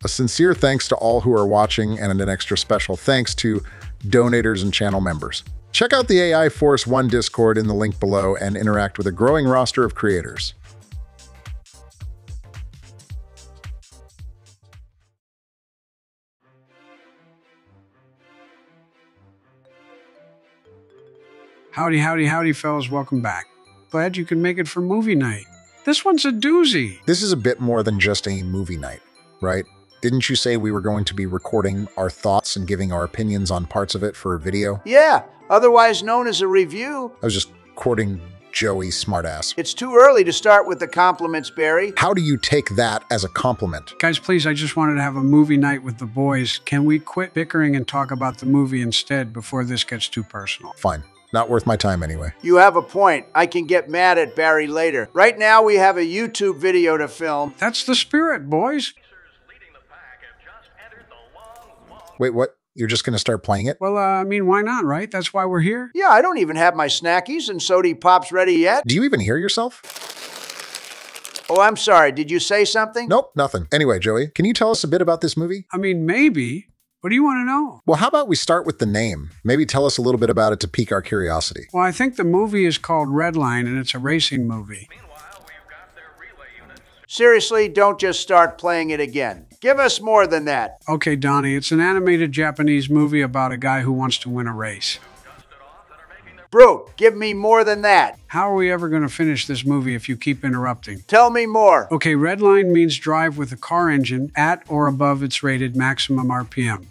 A sincere thanks to all who are watching, and an extra special thanks to donators and channel members. Check out the AI Force 1 Discord in the link below and interact with a growing roster of creators. Howdy, howdy, howdy, fellas. Welcome back. Glad you can make it for movie night. This one's a doozy. This is a bit more than just a movie night, right? Didn't you say we were going to be recording our thoughts and giving our opinions on parts of it for a video? Yeah, otherwise known as a review. I was just quoting Joey's smartass. It's too early to start with the compliments, Barry. How do you take that as a compliment? Guys, please, I just wanted to have a movie night with the boys. Can we quit bickering and talk about the movie instead before this gets too personal? Fine. Not worth my time anyway. You have a point. I can get mad at Barry later. Right now, we have a YouTube video to film. That's the spirit, boys. Wait, what? You're just going to start playing it? Well, why not, right? That's why we're here. Yeah, I don't even have my snackies and sody pops ready yet. Do you even hear yourself? Oh, I'm sorry. Did you say something? Nope, nothing. Anyway, Joey, can you tell us a bit about this movie? Maybe. What do you want to know? Well, how about we start with the name? Maybe tell us a little bit about it to pique our curiosity. Well, I think the movie is called Redline, and it's a racing movie. Seriously, don't just start playing it again. Give us more than that. Okay, Donnie, it's an animated Japanese movie about a guy who wants to win a race. Brute, give me more than that. How are we ever going to finish this movie if you keep interrupting? Tell me more. Okay, Redline means drive with a car engine at or above its rated maximum RPM,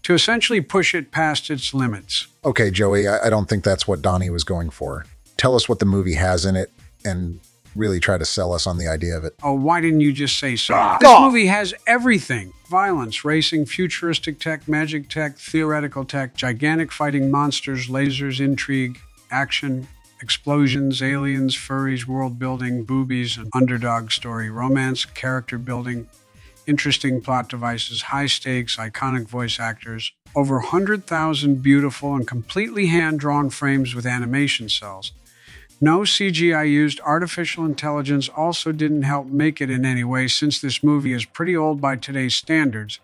to essentially push it past its limits. Okay, Joey, I don't think that's what Donnie was going for. Tell us what the movie has in it and really try to sell us on the idea of it. Oh, why didn't you just say so? This movie has everything. Violence, racing, futuristic tech, magic tech, theoretical tech, gigantic fighting monsters, lasers, intrigue, action, explosions, aliens, furries, world building, boobies, an underdog story, romance, character building, interesting plot devices, high stakes, iconic voice actors, over 100,000 beautiful and completely hand-drawn frames with animation cells. No CGI used. Artificial intelligence also didn't help make it in any way, since this movie is pretty old by today's standards,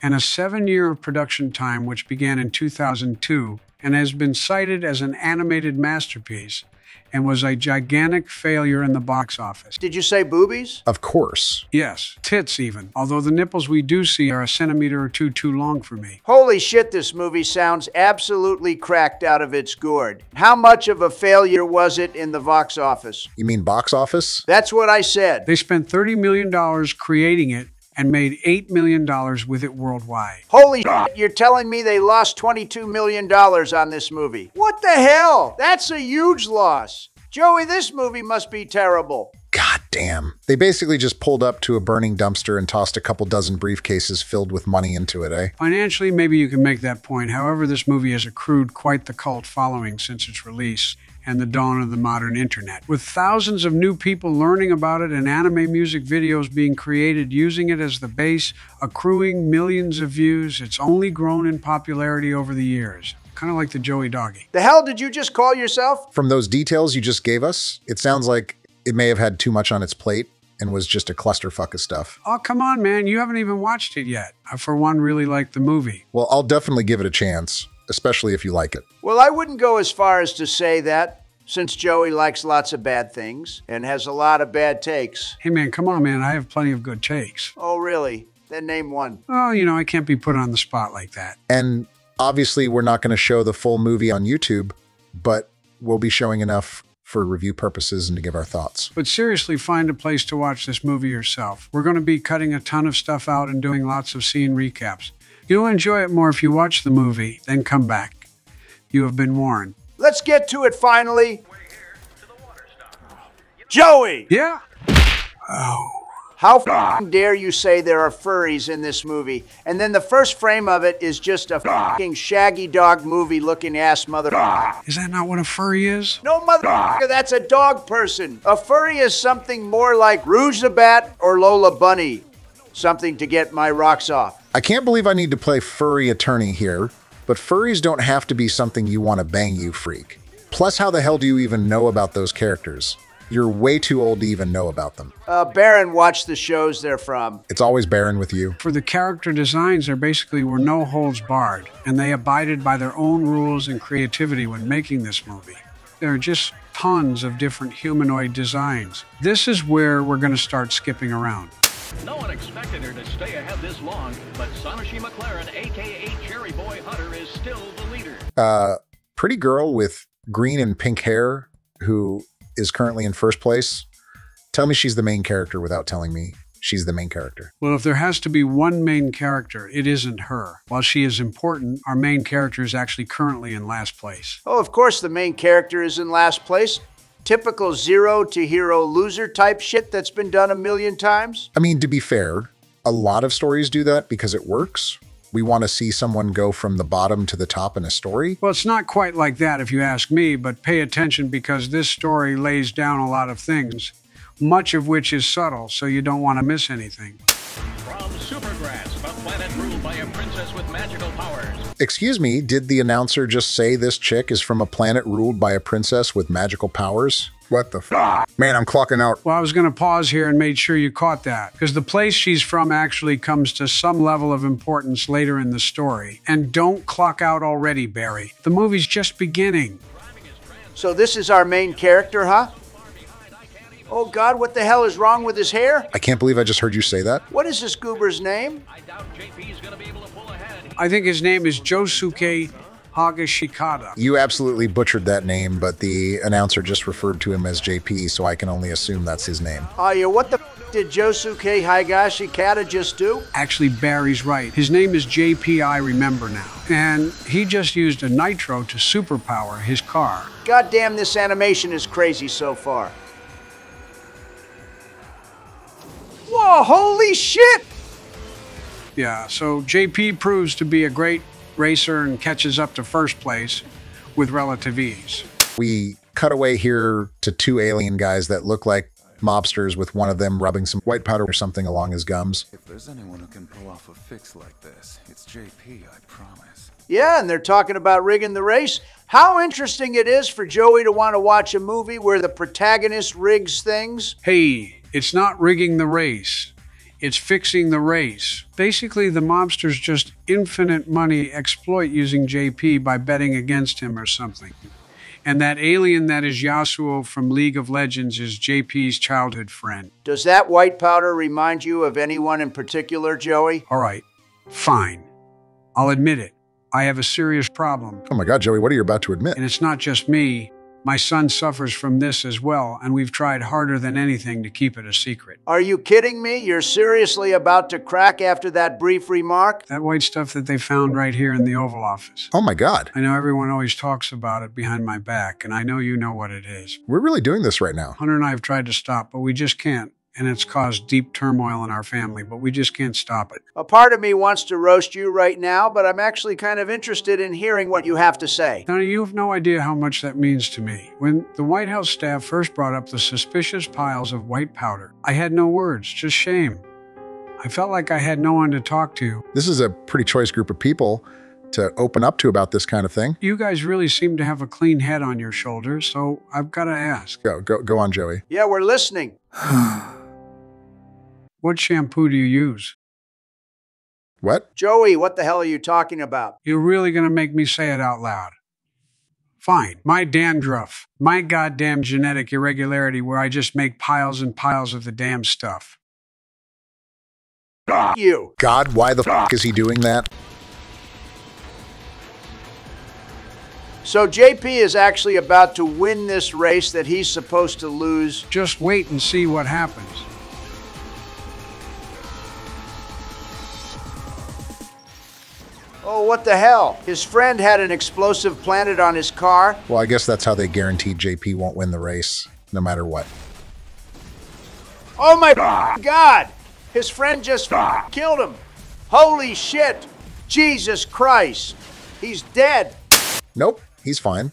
and a 7-year production time which began in 2002 and has been cited as an animated masterpiece and was a gigantic failure in the box office. Did you say boobies? Of course. Yes, tits even, although the nipples we do see are a centimeter or two too long for me. Holy shit, this movie sounds absolutely cracked out of its gourd. How much of a failure was it in the box office? You mean box office? That's what I said. They spent $30 million creating it and made $8 million with it worldwide. Holy shit, you're telling me they lost $22 million on this movie? What the hell? That's a huge loss. Joey, this movie must be terrible. God damn. They basically just pulled up to a burning dumpster and tossed a couple dozen briefcases filled with money into it, eh? Financially, maybe you can make that point. However, this movie has accrued quite the cult following since its release and the dawn of the modern internet, with thousands of new people learning about it and anime music videos being created using it as the base, accruing millions of views. It's only grown in popularity over the years, kind of like the Joey Doggy. The hell did you just call yourself? From those details you just gave us, it sounds like it may have had too much on its plate and was just a clusterfuck of stuff. Oh, come on, man. You haven't even watched it yet. I, for one, really like the movie. Well, I'll definitely give it a chance, especially if you like it. Well, I wouldn't go as far as to say that, since Joey likes lots of bad things and has a lot of bad takes. Hey, man, come on, man. I have plenty of good takes. Oh, really? Then name one. Oh, I can't be put on the spot like that. And obviously, we're not going to show the full movie on YouTube, but we'll be showing enough for review purposes and to give our thoughts. But seriously, find a place to watch this movie yourself. We're going to be cutting a ton of stuff out and doing lots of scene recaps. You'll enjoy it more if you watch the movie, then come back. You have been warned. Let's get to it finally. Joey! Yeah? Oh. How f***ing dare you say there are furries in this movie, and then the first frame of it is just a f***ing Shaggy Dog movie-looking ass motherfucker. Is that not what a furry is? No, motherfucker, that's a dog person. A furry is something more like Rouge the Bat or Lola Bunny. Something to get my rocks off. I can't believe I need to play furry attorney here, but furries don't have to be something you want to bang, you freak. Plus, how the hell do you even know about those characters? You're way too old to even know about them. Baron watched the shows they're from. It's always Baron with you. For the character designs, there basically were no holds barred, and they abided by their own rules and creativity when making this movie. There are just tons of different humanoid designs. This is where we're going to start skipping around. No one expected her to stay ahead this long, but Sonoshi McLaren, a.k.a. Cherry Boy Hunter, is still the leader. Pretty girl with green and pink hair who is currently in first place. Tell me she's the main character without telling me she's the main character. Well, if there has to be one main character, it isn't her. While she is important, our main character is actually currently in last place. Oh, of course the main character is in last place. Typical zero to hero loser type shit that's been done a million times. I mean, to be fair, a lot of stories do that because it works. We want to see someone go from the bottom to the top in a story. Well, it's not quite like that if you ask me, but pay attention because this story lays down a lot of things, much of which is subtle, so you don't want to miss anything. From Supergrass, a planet ruled by a princess with magical powers. Excuse me, did the announcer just say this chick is from a planet ruled by a princess with magical powers? What the f***? Man, I'm clocking out. Well, I was going to pause here and make sure you caught that, because the place she's from actually comes to some level of importance later in the story. And don't clock out already, Barry. The movie's just beginning. So this is our main character, huh? Oh God, what the hell is wrong with his hair? I can't believe I just heard you say that. What is this goober's name? I doubt JP's gonna be able to pull ahead. I think his name is Josuke Hagashikata. You absolutely butchered that name, but the announcer just referred to him as JP, so I can only assume that's his name. Oh yeah, what the f did Josuke Higashikata just do? Actually, Barry's right. His name is JP, I remember now. And he just used a nitro to superpower his car. God damn, this animation is crazy so far. Whoa, holy shit! Yeah, so JP proves to be a great racer and catches up to first place with relative ease. We cut away here to two alien guys that look like mobsters, with one of them rubbing some white powder or something along his gums. If there's anyone who can pull off a fix like this, it's JP, I promise. Yeah, and they're talking about rigging the race. How interesting it is for Joey to want to watch a movie where the protagonist rigs things. Hey, it's not rigging the race. It's fixing the race. Basically, the mobsters just infinite money exploit using JP by betting against him or something. And that alien that is Yasuo from League of Legends is JP's childhood friend. Does that white powder remind you of anyone in particular, Joey? All right, fine. I'll admit it. I have a serious problem. Oh my God, Joey, what are you about to admit? And it's not just me. My son suffers from this as well, and we've tried harder than anything to keep it a secret. Are you kidding me? You're seriously about to crack after that brief remark? That white stuff that they found right here in the Oval Office. Oh my God. I know everyone always talks about it behind my back, and I know you know what it is. We're really doing this right now. Hunter and I have tried to stop, but we just can't. And it's caused deep turmoil in our family, but we just can't stop it. A part of me wants to roast you right now, but I'm actually kind of interested in hearing what you have to say. Now, you have no idea how much that means to me. When the White House staff first brought up the suspicious piles of white powder, I had no words, just shame. I felt like I had no one to talk to. This is a pretty choice group of people to open up to about this kind of thing. You guys really seem to have a clean head on your shoulders, so I've got to ask. Go on, Joey. Yeah, we're listening. What shampoo do you use? What? Joey, what the hell are you talking about? You're really going to make me say it out loud. Fine. My dandruff. My goddamn genetic irregularity where I just make piles and piles of the damn stuff. You. God, why the f*** is he doing that? So JP is actually about to win this race that he's supposed to lose. Just wait and see what happens. Oh, what the hell? His friend had an explosive planted on his car. Well, I guess that's how they guaranteed JP won't win the race, no matter what. Oh my God! His friend just killed him. Holy shit! Jesus Christ! He's dead. Nope, he's fine.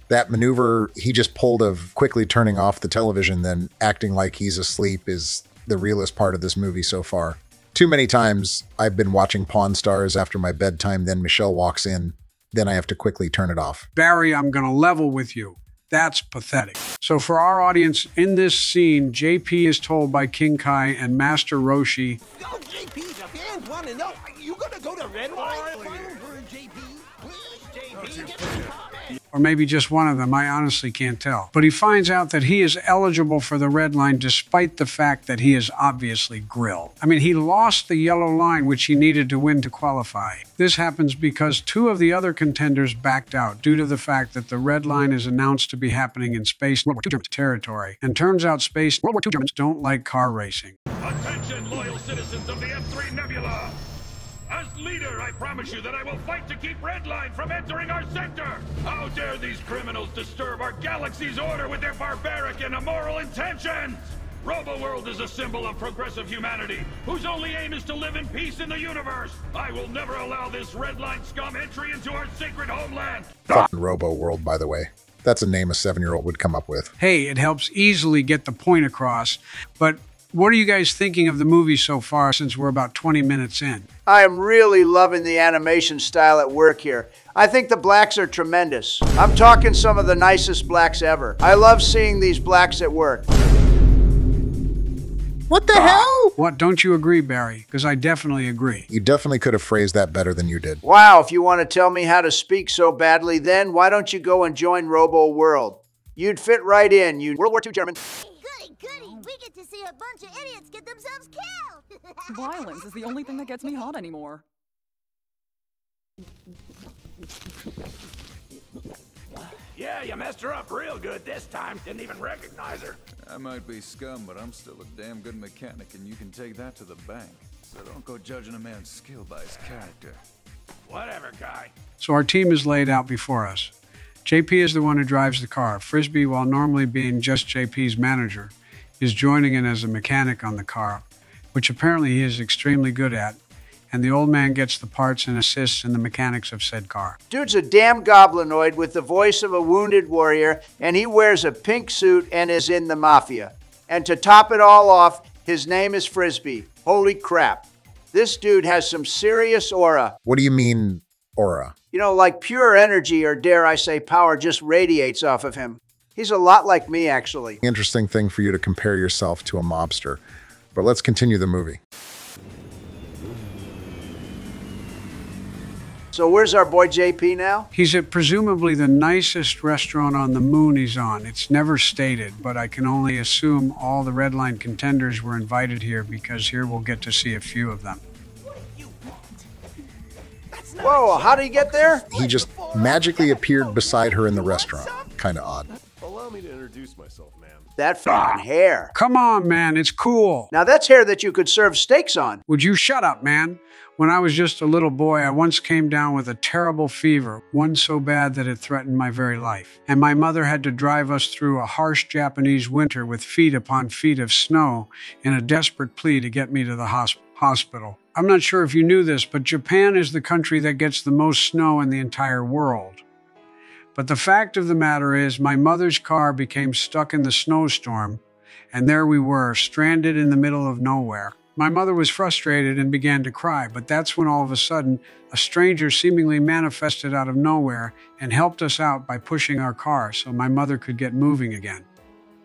That maneuver he just pulled of quickly turning off the television, then acting like he's asleep, is the realest part of this movie so far. Too many times I've been watching Pawn Stars after my bedtime, then Michelle walks in, then I have to quickly turn it off. Barry, I'm going to level with you. That's pathetic. So for our audience, in this scene, JP is told by King Kai and Master Roshi, Yo, JP, the fans want to know, are you going to go to Red Line? JP, please, JP, get the comment. or maybe just one of them, I honestly can't tell. But he finds out that he is eligible for the red line despite the fact that he is obviously grilled. I mean, he lost the yellow line which he needed to win to qualify. This happens because 2 of the other contenders backed out due to the fact that the red line is announced to be happening in Space World War II German territory. And turns out Space World War II Germans don't like car racing. Attention, loyal citizens of the M3 Nebula! As leader, I promise you that I will fight to keep Redline from entering our sector! How dare these criminals disturb our galaxy's order with their barbaric and immoral intentions! RoboWorld is a symbol of progressive humanity, whose only aim is to live in peace in the universe! I will never allow this Redline scum entry into our sacred homeland! Fucking Robo World, by the way. That's a name a 7-year-old would come up with. Hey, it helps easily get the point across, but what are you guys thinking of the movie so far since we're about 20 minutes in? I am really loving the animation style at work here. I think the blacks are tremendous. I'm talking some of the nicest blacks ever. I love seeing these blacks at work. What the hell? What, don't you agree, Barry? Because I definitely agree. You definitely could have phrased that better than you did. Wow, if you want to tell me how to speak so badly, then why don't you go and join Robo World? You'd fit right in, you World War II German. Goody, we get to see a bunch of idiots get themselves killed! Violence is the only thing that gets me hot anymore. Yeah, you messed her up real good this time. Didn't even recognize her. I might be scum, but I'm still a damn good mechanic, and you can take that to the bank. So don't go judging a man's skill by his character. Whatever, guy. So our team is laid out before us. JP is the one who drives the car. Frisbee, while normally being just JP's manager, is joining in as a mechanic on the car, which apparently he is extremely good at, and the old man gets the parts and assists in the mechanics of said car. Dude's a damn goblinoid with the voice of a wounded warrior, and he wears a pink suit and is in the mafia. And to top it all off, his name is Frisbee. Holy crap. This dude has some serious aura. What do you mean, aura? You know, like pure energy, or dare I say power, just radiates off of him. He's a lot like me, actually. Interesting thing for you to compare yourself to a mobster. But let's continue the movie. So where's our boy JP now? He's at presumably the nicest restaurant on the moon he's on. It's never stated, but I can only assume all the Red Line contenders were invited here because here we'll get to see a few of them. Whoa, how did he get there? He just magically appeared beside her in the restaurant. Kind of odd. Allow me to introduce myself, ma'am. That fucking hair. Come on, man, it's cool. Now that's hair that you could serve steaks on. Would you shut up, man? When I was just a little boy, I once came down with a terrible fever, one so bad that it threatened my very life. And my mother had to drive us through a harsh Japanese winter with feet upon feet of snow in a desperate plea to get me to the hospital. I'm not sure if you knew this, but Japan is the country that gets the most snow in the entire world. But the fact of the matter is, my mother's car became stuck in the snowstorm, and there we were, stranded in the middle of nowhere. My mother was frustrated and began to cry, but that's when all of a sudden, a stranger seemingly manifested out of nowhere and helped us out by pushing our car so my mother could get moving again.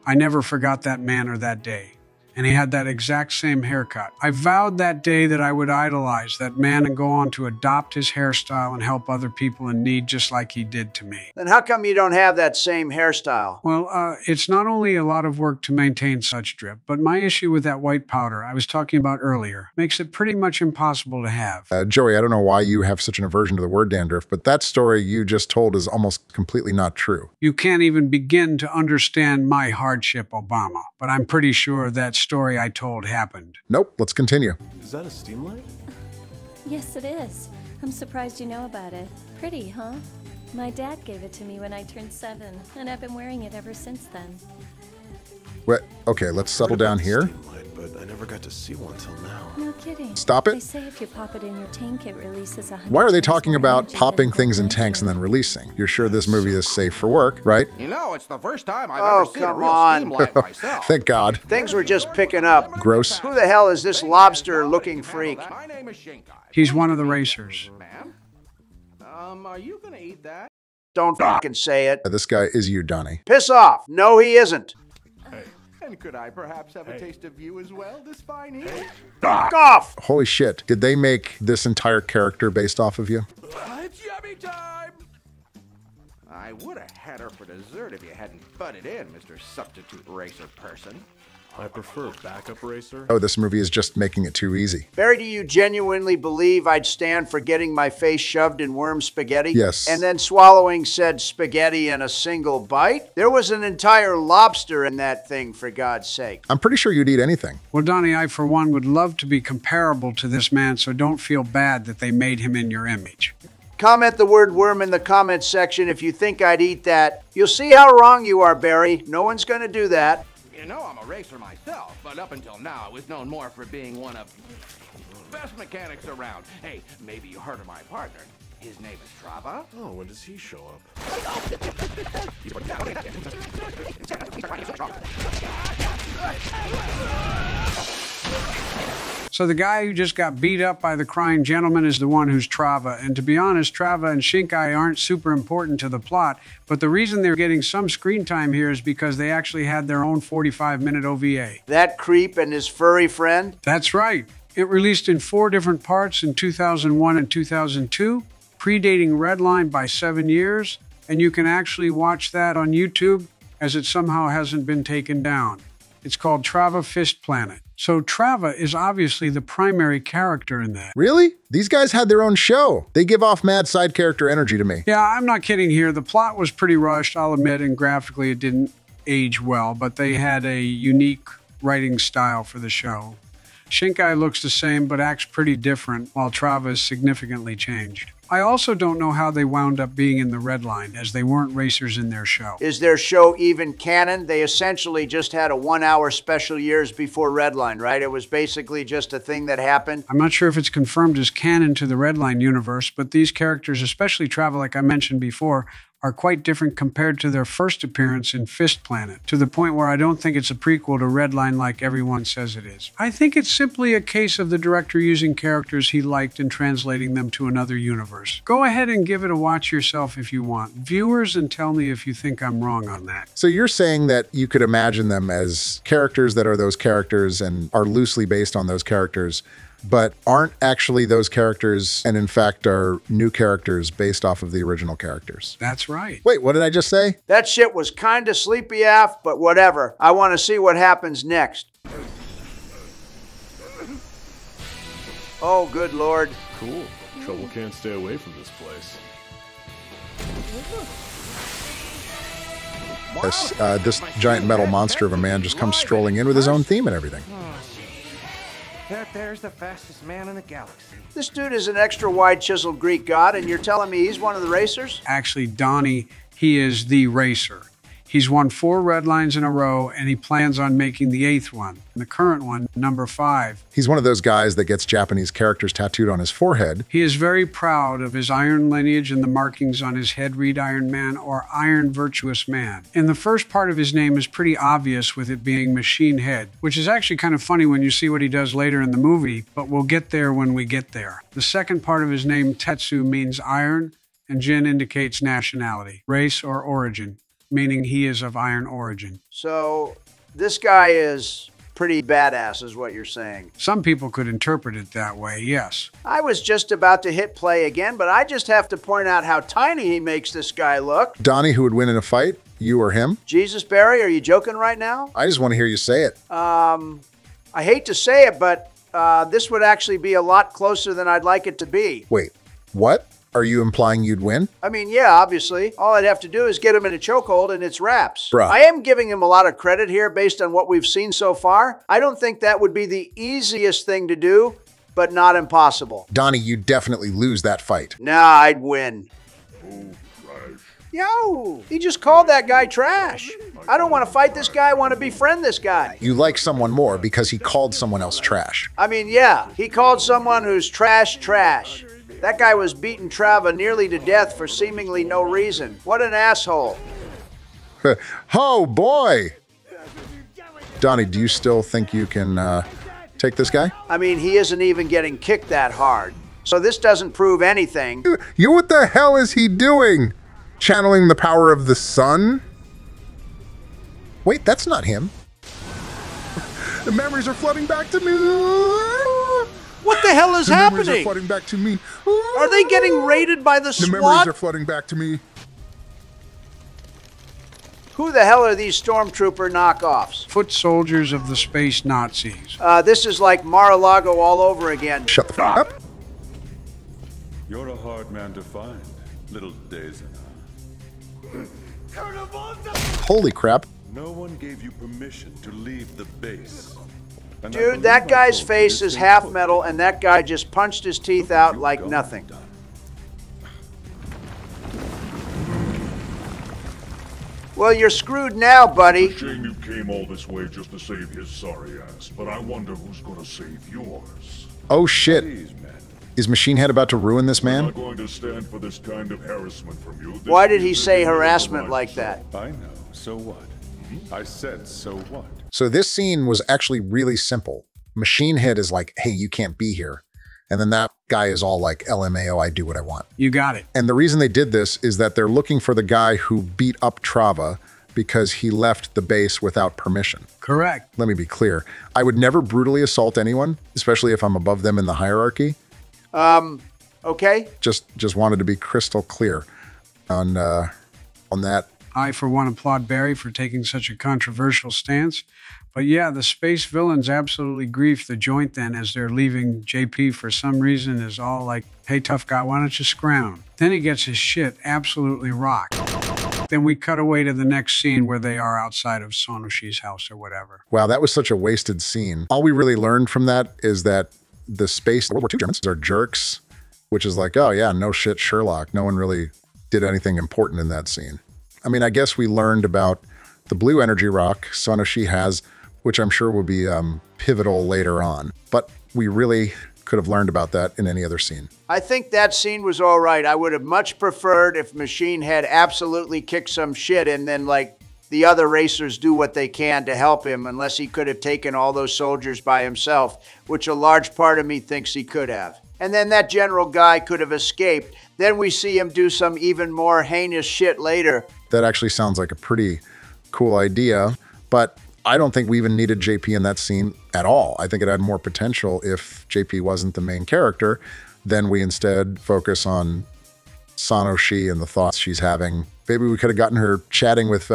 I never forgot that man or that day. And he had that exact same haircut. I vowed that day that I would idolize that man and go on to adopt his hairstyle and help other people in need just like he did to me. Then how come you don't have that same hairstyle? Well, it's not only a lot of work to maintain such drip, but my issue with that white powder I was talking about earlier makes it pretty much impossible to have. Joey, I don't know why you have such an aversion to the word dandruff, but that story you just told is almost completely not true. You can't even begin to understand my hardship, Obama, but I'm pretty sure that story I told happened. Nope, let's continue. Is that a steam light? Yes, it is. I'm surprised you know about it. Pretty, huh? My dad gave it to me when I turned 7, and I've been wearing it ever since then. What? Okay, let's settle down here. Steam light, but I never got to see one till now. No kidding. Stop They it. say if you pop it in your tank, it releases 100 Why are they times talking more about energy popping than things in cold tanks and then water. releasing? You're sure this movie is safe for work, right? You know, it's the first time I've Oh, ever seen a come real on. steam light myself. Thank God. Things were just picking up. Gross. Who the hell is this lobster-looking freak? My name is Shinkai. He's one of the racers. Ma'am? Are you gonna eat that? Don't fucking say it. This guy is you, Donnie. Piss off. No, he isn't. And could I perhaps have a taste of you as well, this fine evening? Fuck off! Holy shit. Did they make this entire character based off of you? It's yummy time! I would have had her for dessert if you hadn't butted in, Mr. Substitute Racer person. I prefer backup racer. Oh, this movie is just making it too easy. Barry, do you genuinely believe I'd stand for getting my face shoved in worm spaghetti? Yes. And then swallowing said spaghetti in a single bite? There was an entire lobster in that thing, for God's sake. I'm pretty sure you'd eat anything. Well, Donnie, I, for one, would love to be comparable to this man, so don't feel bad that they made him in your image. Comment the word worm in the comments section if you think I'd eat that. You'll see how wrong you are, Barry. No one's going to do that. You know I'm a racer myself, but up until now I was known more for being one of the best mechanics around. Hey, maybe you heard of my partner. His name is Trava. Oh, when does he show up? So the guy who just got beat up by the crying gentleman is the one who's Trava. And to be honest, Trava and Shinkai aren't super important to the plot, but the reason they're getting some screen time here is because they actually had their own 45-minute OVA. That creep and his furry friend? That's right. It released in 4 different parts in 2001 and 2002, predating Redline by 7 years, and you can actually watch that on YouTube as it somehow hasn't been taken down. It's called Trava Fist Planet. So Trava is obviously the primary character in that. Really? These guys had their own show. They give off mad side character energy to me. Yeah, I'm not kidding here. The plot was pretty rushed, I'll admit, and graphically it didn't age well, but they had a unique writing style for the show. Shinkai looks the same but acts pretty different, while Trava is significantly changed. I also don't know how they wound up being in the Red Line, as they weren't racers in their show. Is their show even canon? They essentially just had a 1-hour special years before Redline, right? It was basically just a thing that happened. I'm not sure if it's confirmed as canon to the Red Line universe, but these characters, especially Trava, like I mentioned before, are quite different compared to their first appearance in Fist Planet, to the point where I don't think it's a prequel to Redline like everyone says it is. I think it's simply a case of the director using characters he liked and translating them to another universe. Go ahead and give it a watch yourself if you want, viewers, and tell me if you think I'm wrong on that. So you're saying that you could imagine them as characters that are those characters and are loosely based on those characters, but aren't actually those characters, and in fact are new characters based off of the original characters. That's right. Wait, what did I just say? That shit was kinda sleepy af, but whatever. I want to see what happens next. Oh, good Lord. Cool. Trouble can't stay away from this place. This giant metal monster of a man just comes strolling in with his own theme and everything. There's the fastest man in the galaxy. This dude is an extra wide chiseled Greek god, and you're telling me he's one of the racers? Actually, Donnie, he is the racer. He's won 4 Red Lines in a row, and he plans on making the 8th one, the current one, number 5. He's one of those guys that gets Japanese characters tattooed on his forehead. He is very proud of his iron lineage, and the markings on his head read Iron Man or Iron Virtuous Man. And the first part of his name is pretty obvious, with it being Machine Head, which is actually kind of funny when you see what he does later in the movie, but we'll get there when we get there. The second part of his name, Tetsu, means iron, and Jin indicates nationality, race, or origin, meaning he is of iron origin. So this guy is pretty badass is what you're saying. Some people could interpret it that way, yes. I was just about to hit play again, but I just have to point out how tiny he makes this guy look. Donnie, who would win in a fight? You or him? Jesus, Barry, are you joking right now? I just want to hear you say it. I hate to say it, but this would actually be a lot closer than I'd like it to be. Wait, what? Are you implying you'd win? I mean, yeah, obviously. All I'd have to do is get him in a chokehold and it's wraps. Bruh. I am giving him a lot of credit here based on what we've seen so far. I don't think that would be the easiest thing to do, but not impossible. Donnie, you'd definitely lose that fight. Nah, I'd win. Yo, he just called that guy trash. I don't want to fight this guy, I want to befriend this guy. You like someone more because he called someone else trash. I mean, yeah, he called someone who's trash. That guy was beating Trava nearly to death for seemingly no reason. What an asshole. Oh, boy. Donnie, do you still think you can take this guy? I mean, he isn't even getting kicked that hard. So this doesn't prove anything. What the hell is he doing? Channeling the power of the sun? Wait, that's not him. The memories are flooding back to me. What the hell is The memories are happening? flooding back to me. Are they getting raided by the The memories SWAT? are flooding back to me. Who the hell are these stormtrooper knockoffs? Foot soldiers of the space Nazis. This is like Mar-a-Lago all over again. Shut the fuck up. You're a hard man to find, little Dazen. Holy crap. No one gave you permission to leave the base. And I Dude, believe that I guy's told you face this is in half court. metal, and that guy just punched his teeth out You like got nothing. it done. Well, you're screwed now, buddy. Shame you came all this way just to save his sorry ass, but I wonder who's gonna save yours. Oh shit. Please, man. Is Machine Head about to ruin this I'm man? not going to stand for this kind of harassment from you. This Why did he is say the harassment right like side. that? I know. So what? I said so what? So this scene was actually really simple. Machine Head is like, hey, you can't be here. And then that guy is all like, LMAO, I do what I want. You got it. And the reason they did this is that they're looking for the guy who beat up Trava because he left the base without permission. Correct. Let me be clear. I would never brutally assault anyone, especially if I'm above them in the hierarchy. Okay? Just wanted to be crystal clear on that. I, for one, applaud Barry for taking such a controversial stance. But yeah, the space villains absolutely grief the joint then as they're leaving. JP, for some reason, is all like, hey, tough guy, why don't you scrounge? Then he gets his shit absolutely rocked. Then we cut away to the next scene where they are outside of Sonoshi's house or whatever. Wow, that was such a wasted scene. All we really learned from that is that the space World War II Germans are jerks, which is like, oh yeah, no shit, Sherlock. No one really did anything important in that scene. I mean, I guess we learned about the blue energy rock Sonoshi has, which I'm sure will be pivotal later on. But we really could have learned about that in any other scene. I think that scene was all right. I would have much preferred if Machine had absolutely kicked some shit and then, like, the other racers do what they can to help him, unless he could have taken all those soldiers by himself, which a large part of me thinks he could have. And then that general guy could have escaped. Then we see him do some even more heinous shit later. That actually sounds like a pretty cool idea, but I don't think we even needed JP in that scene at all. I think it had more potential if JP wasn't the main character. Then we instead focus on Sonoshi and the thoughts she's having. Maybe we could have gotten her chatting with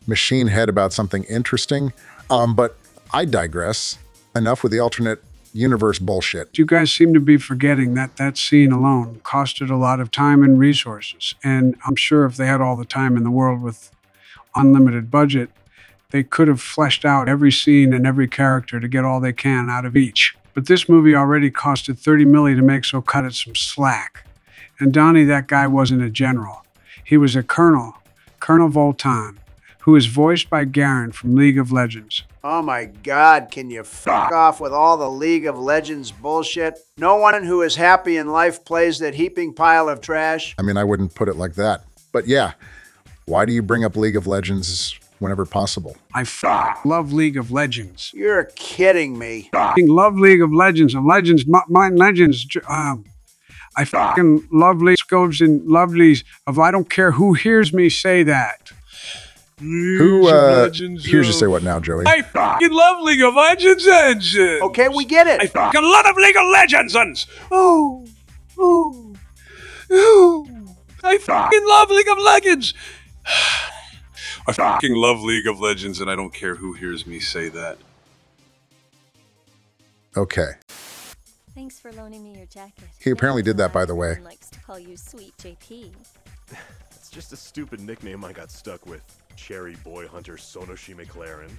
Machine Head about something interesting. But I digress. Enough with the alternate universe bullshit. You guys seem to be forgetting that that scene alone costed a lot of time and resources. And I'm sure if they had all the time in the world with unlimited budget, they could have fleshed out every scene and every character to get all they can out of each. But this movie already costed $30 million to make, so cut it some slack. And Donnie, that guy wasn't a general. He was a colonel, Colonel Voltan, who is voiced by Garen from League of Legends. Oh my God, can you fuck off with all the League of Legends bullshit? No one who is happy in life plays that heaping pile of trash. I mean, I wouldn't put it like that. But yeah, why do you bring up League of Legends whenever possible? I love League of Legends. You're kidding me. Love League of Legends and Legends, mine Legends. I fucking love League scopes and lovelies of I don't care who hears me say that. Who hears you say what now, Joey? I fucking love League of Legends and shit. Okay, we get it. I fucking love League of Legends and oh. I fucking love League of Legends. I fucking love League of Legends, and I don't care who hears me say that. Okay. Thanks for loaning me your jacket. He apparently did that, by the way. Likes to call you Sweet JP. It's just a stupid nickname I got stuck with. Cherry Boy Hunter Sonoshi McLaren.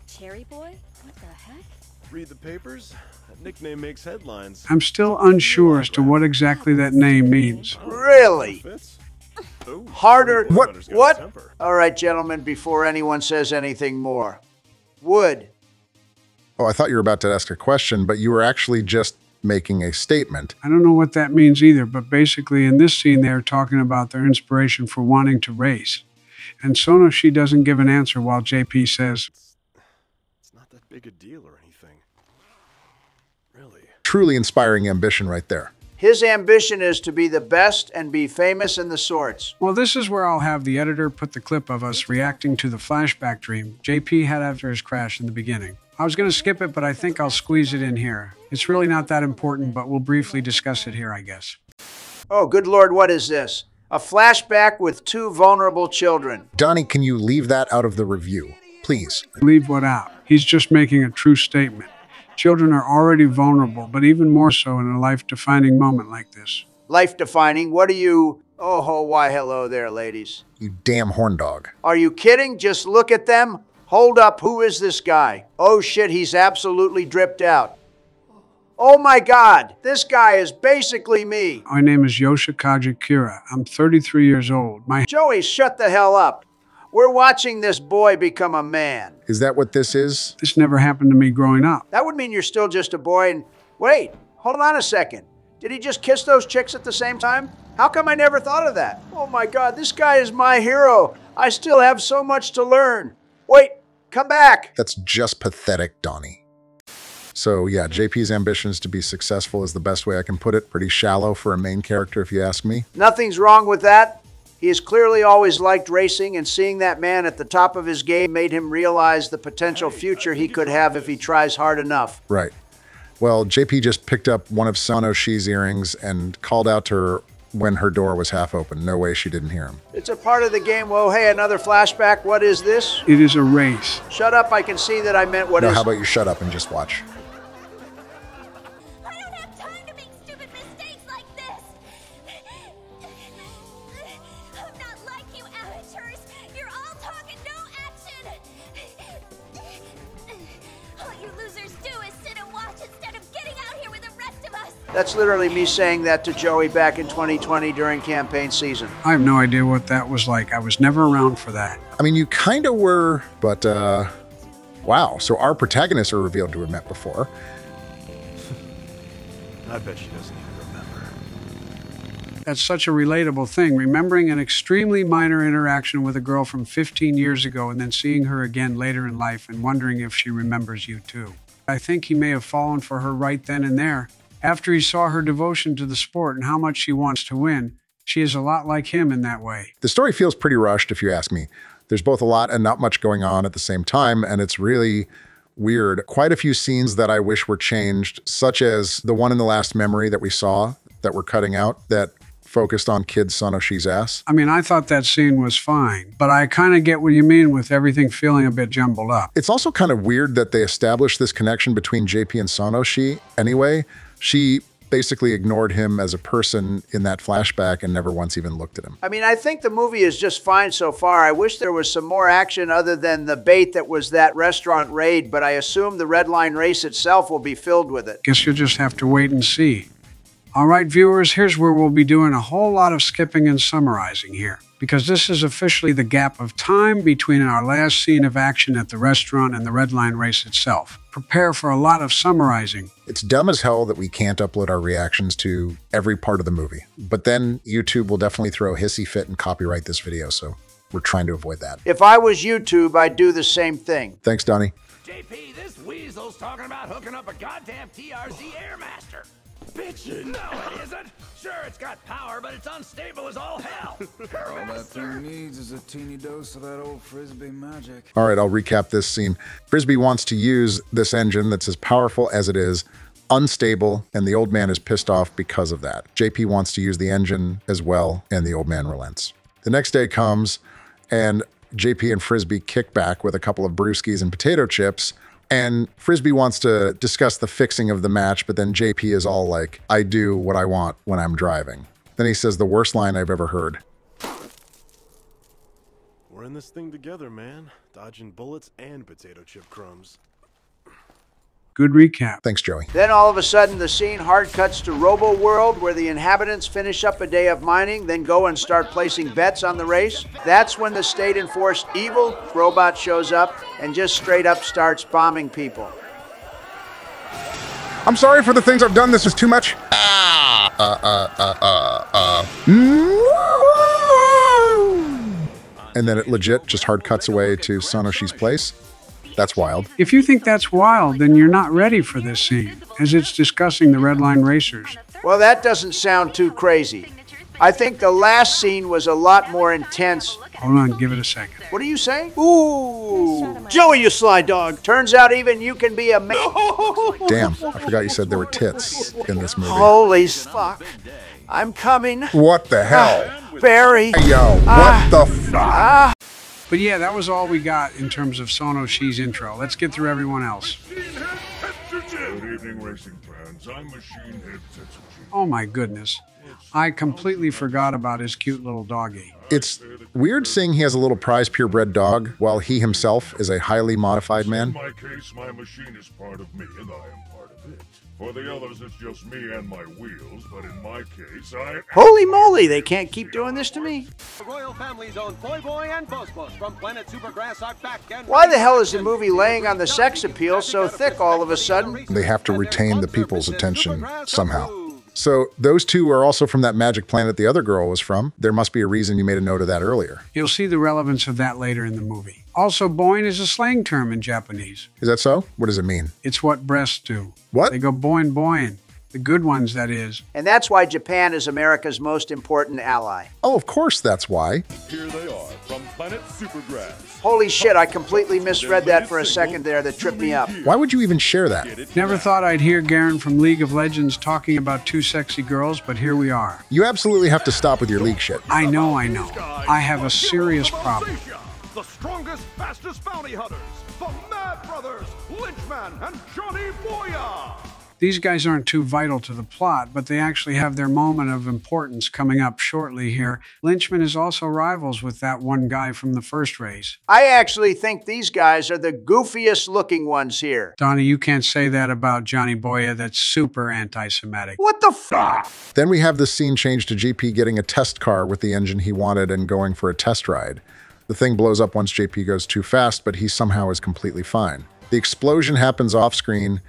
Cherry Boy? What the heck? Read the papers? That nickname makes headlines. I'm still unsure as to what exactly that name means. Really? Harder. What? All right, gentlemen, before anyone says anything more. Wood. Oh, I thought you were about to ask a question, but you were actually just making a statement. I don't know what that means either, but basically in this scene they're talking about their inspiration for wanting to race. And Sonoshi doesn't give an answer while JP says, It's not that big a deal or anything. Really. Truly inspiring ambition right there. His ambition is to be the best and be famous in the sorts. Well, this is where I'll have the editor put the clip of us reacting to the flashback dream JP had after his crash in the beginning. I was going to skip it, but I think I'll squeeze it in here. It's really not that important, but we'll briefly discuss it here, I guess. Oh, good Lord, what is this? A flashback with two vulnerable children. Donnie, can you leave that out of the review, please? Leave what out? He's just making a true statement. Children are already vulnerable, but even more so in a life-defining moment like this. Life-defining? What are you... Oh, why hello there, ladies. You damn horn dog. Are you kidding? Just look at them. Hold up, who is this guy? Oh shit, he's absolutely dripped out. Oh my God, this guy is basically me. My name is Yoshikazu Kira. I'm 33 years old. Joey, shut the hell up. We're watching this boy become a man. Is that what this is? This never happened to me growing up. That would mean you're still just a boy and... Wait, hold on a second. Did he just kiss those chicks at the same time? How come I never thought of that? Oh my God, this guy is my hero. I still have so much to learn. Wait, come back. That's just pathetic, Donnie. So yeah, JP's ambitions to be successful is the best way I can put it. Pretty shallow for a main character, if you ask me. Nothing's wrong with that. He has clearly always liked racing, and seeing that man at the top of his game made him realize the potential future he could have if he tries hard enough. Right. Well, JP just picked up one of Sonoshi's earrings and called out to her when her door was half open. No way she didn't hear him. It's a part of the game. Whoa, hey, another flashback. What is this? It is a race. Shut up. I can see that I meant what is... How about you shut up and just watch? I don't have time to make stupid mistakes like this. I'm not like you amateurs. You're all talk and no action. All you losers do is sit and watch instead of getting out here with the rest of us. That's literally me saying that to Joey back in 2020 during campaign season. I have no idea what that was like. I was never around for that. I mean, you kind of were, but wow. So our protagonists are revealed to have met before. I bet she doesn't even remember. That's such a relatable thing, remembering an extremely minor interaction with a girl from 15 years ago and then seeing her again later in life and wondering if she remembers you too. I think he may have fallen for her right then and there. After he saw her devotion to the sport and how much she wants to win, she is a lot like him in that way. The story feels pretty rushed, if you ask me. There's both a lot and not much going on at the same time, and it's really weird. Quite a few scenes that I wish were changed, such as the one in the last memory that we saw that we're cutting out that focused on Kid Sonoshi's ass. I mean, I thought that scene was fine, but I kind of get what you mean with everything feeling a bit jumbled up. It's also kind of weird that they established this connection between JP and Sonoshi anyway. She basically ignored him as a person in that flashback and never once even looked at him. I mean, I think the movie is just fine so far. I wish there was some more action other than the bait that was that restaurant raid, but I assume the Red Line race itself will be filled with it. Guess you'll just have to wait and see. All right, viewers, here's where we'll be doing a whole lot of skipping and summarizing here, because this is officially the gap of time between our last scene of action at the restaurant and the Red Line race itself. Prepare for a lot of summarizing. It's dumb as hell that we can't upload our reactions to every part of the movie, but then YouTube will definitely throw a hissy fit and copyright this video, so we're trying to avoid that. If I was YouTube, I'd do the same thing. Thanks, Donnie. JP, this weasel's talking about hooking up a goddamn TRZ Airmaster. Bitchin'! No, it isn't. Sure, it's got power, but it's unstable as all hell. All that thing needs is a teeny dose of that old Frisbee magic. All right, I'll recap this scene. Frisbee wants to use this engine that's as powerful as it is, unstable, and the old man is pissed off because of that. JP wants to use the engine as well, and the old man relents. The next day comes, and JP and Frisbee kick back with a couple of brewskis and potato chips, and Frisbee wants to discuss the fixing of the match, but then JP is all like, I do what I want when I'm driving. Then he says the worst line I've ever heard. We're in this thing together, man. Dodging bullets and potato chip crumbs. Good recap. Thanks, Joey. Then all of a sudden the scene hard cuts to Robo World, where the inhabitants finish up a day of mining, then go and start placing bets on the race. That's when the state-enforced evil robot shows up and just straight up starts bombing people. I'm sorry for the things I've done. This is too much. And then it legit just hard cuts away to Sonoshi's place. That's wild. If you think that's wild, then you're not ready for this scene, as it's discussing the Red Line racers. Well, that doesn't sound too crazy. I think the last scene was a lot more intense. Hold on, give it a second. What are you saying? Ooh, Joey, you sly dog. Turns out even you can be a man. Damn, I forgot you said there were tits in this movie. Holy fuck. I'm coming. What the hell? Barry. Hey, yo, what the fuck? But yeah, that was all we got in terms of Sono Shi's intro. Let's get through everyone else. Good evening, racing fans. I'm Machine Head Tetsuji. Oh my goodness. I completely forgot about his cute little doggy. It's weird seeing he has a little prize purebred dog while he himself is a highly modified man. In my case, my machine is part of me and I am part of it. For the others, it's just me and my wheels, but in my case, Holy moly, they can't keep doing this to me. The royal family's own Poi Boy and Buzz Buzz from Planet Supergrass are back and... Why the hell is the movie laying on the sex appeal so thick all of a sudden? They have to retain the people's attention somehow. So those two are also from that magic planet the other girl was from. There must be a reason you made a note of that earlier. You'll see the relevance of that later in the movie. Also, boing is a slang term in Japanese. Is that so? What does it mean? It's what breasts do. What? They go boing boing. The good ones, that is. And that's why Japan is America's most important ally. Oh, of course that's why. Here they are from Planet Supergrass. Holy shit, I completely misread that for a second there. That tripped me up. Why would you even share that? Never thought I'd hear Garen from League of Legends talking about two sexy girls, but here we are. You absolutely have to stop with your league shit. I know. I have a serious problem. The strongest, fastest bounty hunters, the Mad Brothers, Lynchman and Johnny Boya. These guys aren't too vital to the plot, but they actually have their moment of importance coming up shortly here. Lynchman is also rivals with that one guy from the first race. I actually think these guys are the goofiest looking ones here. Donnie, you can't say that about Johnny Boya. That's super anti-Semitic. What the fuck? Then we have this scene change to GP getting a test car with the engine he wanted and going for a test ride. The thing blows up once JP goes too fast, but he somehow is completely fine. The explosion happens off screen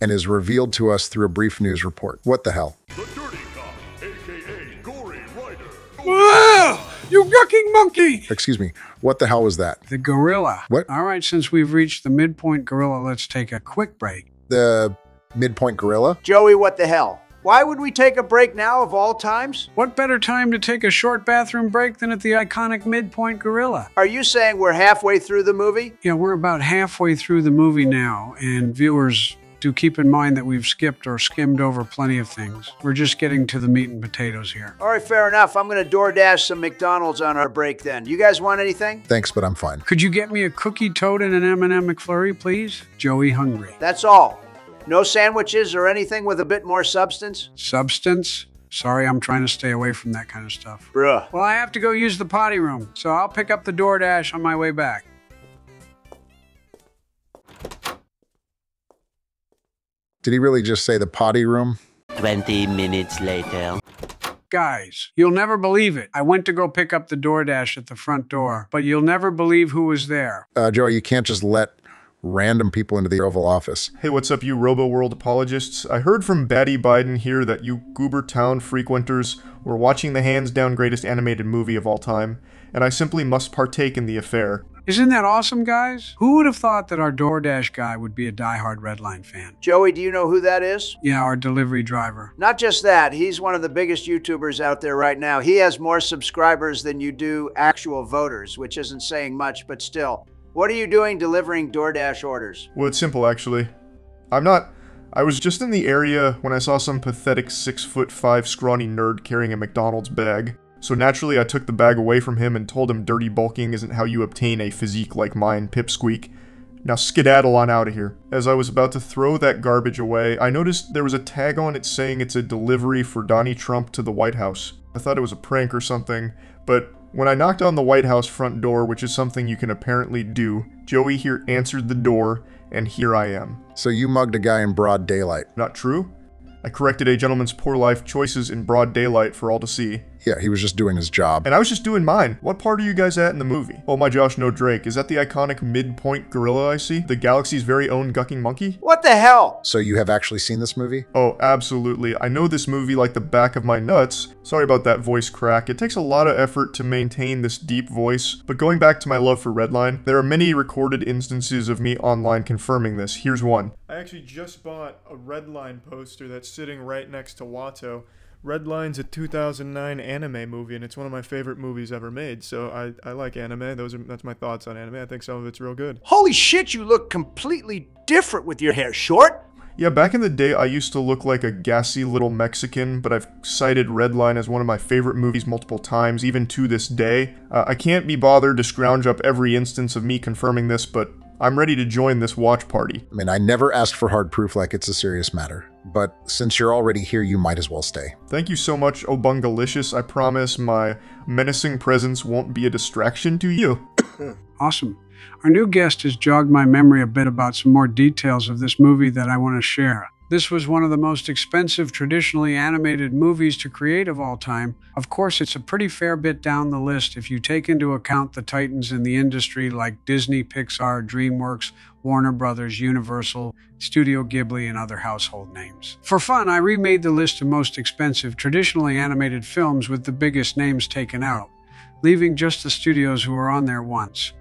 and is revealed to us through a brief news report. What the hell? The Dirty Cop, a.k.a. Gory Rider. Wow! You yucking monkey! Excuse me, what the hell was that? The gorilla. What? All right, since we've reached the midpoint gorilla, let's take a quick break. The midpoint gorilla? Joey, what the hell? Why would we take a break now of all times? What better time to take a short bathroom break than at the iconic midpoint gorilla? Are you saying we're halfway through the movie? Yeah, we're about halfway through the movie now, and viewers, do keep in mind that we've skipped or skimmed over plenty of things. We're just getting to the meat and potatoes here. All right, fair enough. I'm going to DoorDash some McDonald's on our break then. You guys want anything? Thanks, but I'm fine. Could you get me a cookie toad and an M&M McFlurry, please? Joey hungry. That's all. No sandwiches or anything with a bit more substance? Substance? Sorry, I'm trying to stay away from that kind of stuff. Bruh. Well, I have to go use the potty room, so I'll pick up the DoorDash on my way back. Did he really just say the potty room? 20 minutes later. Guys, you'll never believe it. I went to go pick up the DoorDash at the front door, but you'll never believe who was there. Joey, you can't just let random people into the Oval Office. Hey, what's up, you Robo-World apologists? I heard from Batty Biden here that you Goober Town frequenters were watching the hands-down greatest animated movie of all time, and I simply must partake in the affair. Isn't that awesome, guys? Who would have thought that our DoorDash guy would be a diehard Redline fan? Joey, do you know who that is? Yeah, our delivery driver. Not just that, he's one of the biggest YouTubers out there right now. He has more subscribers than you do actual voters, which isn't saying much, but still. What are you doing delivering DoorDash orders? Well, it's simple, actually. I was just in the area when I saw some pathetic 6'5" scrawny nerd carrying a McDonald's bag. So naturally, I took the bag away from him and told him dirty bulking isn't how you obtain a physique like mine, pipsqueak. Now skedaddle on out of here. As I was about to throw that garbage away, I noticed there was a tag on it saying it's a delivery for Donnie Trump to the White House. I thought it was a prank or something, but when I knocked on the White House front door, which is something you can apparently do, Joey here answered the door, and here I am. So you mugged a guy in broad daylight. Not true. I corrected a gentleman's poor life choices in broad daylight for all to see. Yeah, he was just doing his job. And I was just doing mine. What part are you guys at in the movie? Oh my Josh, no Drake. Is that the iconic midpoint gorilla I see? The galaxy's very own gucking monkey? What the hell? So you have actually seen this movie? Oh, absolutely. I know this movie like the back of my nuts. Sorry about that voice crack. It takes a lot of effort to maintain this deep voice, but going back to my love for Redline, there are many recorded instances of me online confirming this. Here's one. I actually just bought a Redline poster that's sitting right next to Watto. Redline's a 2009 anime movie, and it's one of my favorite movies ever made, so I like anime. That's my thoughts on anime. I think some of it's real good. Holy shit, you look completely different with your hair short. Yeah, back in the day, I used to look like a gassy little Mexican, but I've cited Redline as one of my favorite movies multiple times, even to this day. I can't be bothered to scrounge up every instance of me confirming this, but I'm ready to join this watch party. I mean, I never asked for hard proof like it's a serious matter, but since you're already here, you might as well stay. Thank you so much, Obungalicious. I promise my menacing presence won't be a distraction to you. Awesome. Our new guest has jogged my memory a bit about some more details of this movie that I want to share. This was one of the most expensive traditionally animated movies to create of all time. Of course, it's a pretty fair bit down the list if you take into account the titans in the industry like Disney, Pixar, DreamWorks, Warner Brothers, Universal, Studio Ghibli, and other household names. For fun, I remade the list of most expensive traditionally animated films with the biggest names taken out, leaving just the studios who were on there once.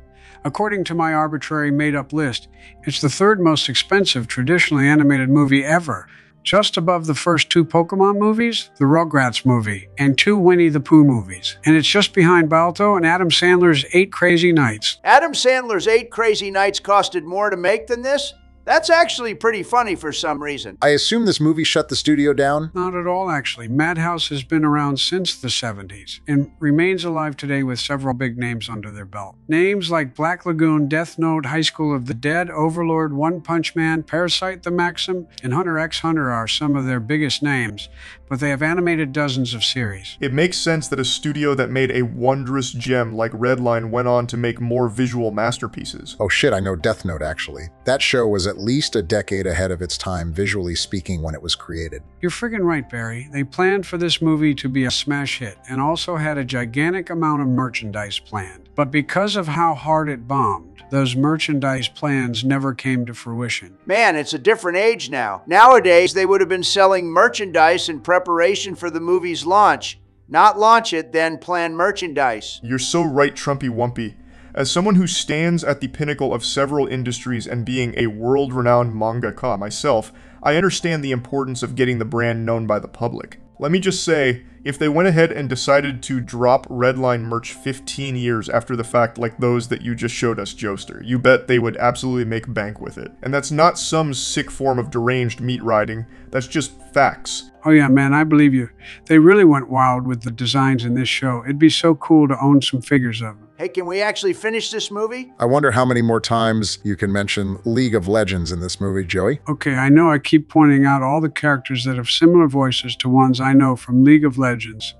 According to my arbitrary made-up list, it's the third most expensive traditionally animated movie ever, just above the first two Pokemon movies, the Rugrats movie, and two Winnie the Pooh movies. And it's just behind Balto and Adam Sandler's 8 Crazy Nights. Adam Sandler's 8 Crazy Nights costed more to make than this? That's actually pretty funny for some reason. I assume this movie shut the studio down? Not at all, actually. Madhouse has been around since the 70s and remains alive today with several big names under their belt. Names like Black Lagoon, Death Note, High School of the Dead, Overlord, One Punch Man, Parasite the Maxim, and Hunter x Hunter are some of their biggest names, but they have animated dozens of series. It makes sense that a studio that made a wondrous gem like Redline went on to make more visual masterpieces. Oh shit, I know Death Note actually. That show was at least a decade ahead of its time, visually speaking, when it was created. You're friggin' right, Barry. They planned for this movie to be a smash hit and also had a gigantic amount of merchandise planned. But because of how hard it bombed, those merchandise plans never came to fruition. Man, it's a different age now. Nowadays, they would have been selling merchandise in preparation for the movie's launch. Not launch it, then plan merchandise. You're so right, Trumpy Wumpy. As someone who stands at the pinnacle of several industries and being a world-renowned mangaka myself, I understand the importance of getting the brand known by the public. Let me just say, if they went ahead and decided to drop Redline merch 15 years after the fact like those that you just showed us, Joester, you bet they would absolutely make bank with it. And that's not some sick form of deranged meat riding, that's just facts. Oh yeah, man, I believe you. They really went wild with the designs in this show. It'd be so cool to own some figures of them. Hey, can we actually finish this movie? I wonder how many more times you can mention League of Legends in this movie, Joey. Okay, I know I keep pointing out all the characters that have similar voices to ones I know from League of Legends,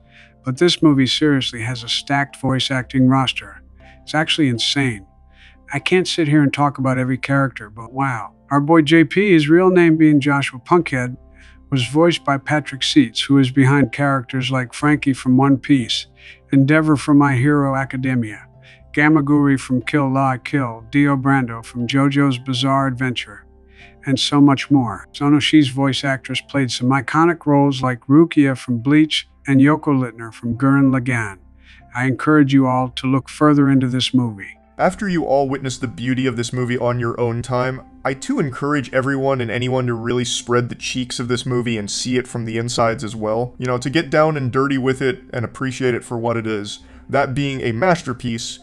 but this movie seriously has a stacked voice acting roster. It's actually insane. I can't sit here and talk about every character, but wow. Our boy JP, his real name being Joshua Punkhead, was voiced by Patrick Seitz, who is behind characters like Frankie from One Piece, Endeavor from My Hero Academia, Gamaguri from Kill La Kill, Dio Brando from JoJo's Bizarre Adventure, and so much more. Sonoshi's voice actress played some iconic roles like Rukia from Bleach and Yoko Littner from Gurren Lagann. I encourage you all to look further into this movie. After you all witness the beauty of this movie on your own time, I too encourage everyone and anyone to really spread the cheeks of this movie and see it from the insides as well. You know, to get down and dirty with it and appreciate it for what it is. That being a masterpiece.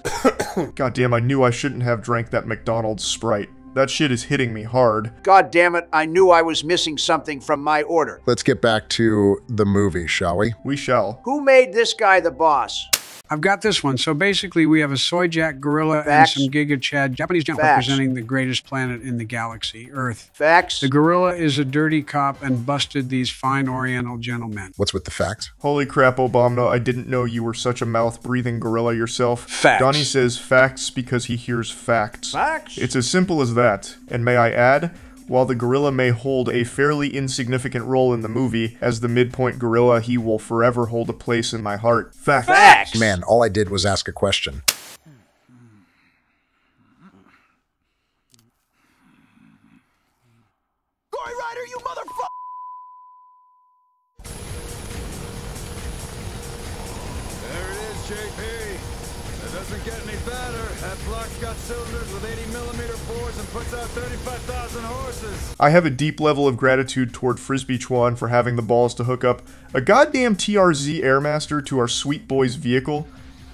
Goddamn, I knew I shouldn't have drank that McDonald's Sprite. That shit is hitting me hard. God damn it, I knew I was missing something from my order. Let's get back to the movie, shall we? We shall. Who made this guy the boss? I've got this one. So basically, we have a soy jack gorilla Facts. and some Giga Chad Japanese jump Facts. representing the greatest planet in the galaxy, Earth. Facts. The gorilla is a dirty cop and busted these fine Oriental gentlemen. What's with the facts? Holy crap, Obama, I didn't know you were such a mouth-breathing gorilla yourself. Facts. Donnie says facts because he hears facts. Facts. It's as simple as that. And may I add, while the gorilla may hold a fairly insignificant role in the movie, as the midpoint gorilla, he will forever hold a place in my heart. Facts! Man, all I did was ask a question. Gory Rider, you motherfucker! There it is, JP. It doesn't get any better. That block's got cylinders with 80mm bores and puts out 35,000 horses. I have a deep level of gratitude toward Frisbee Chuan for having the balls to hook up a goddamn TRZ Airmaster to our sweet boy's vehicle.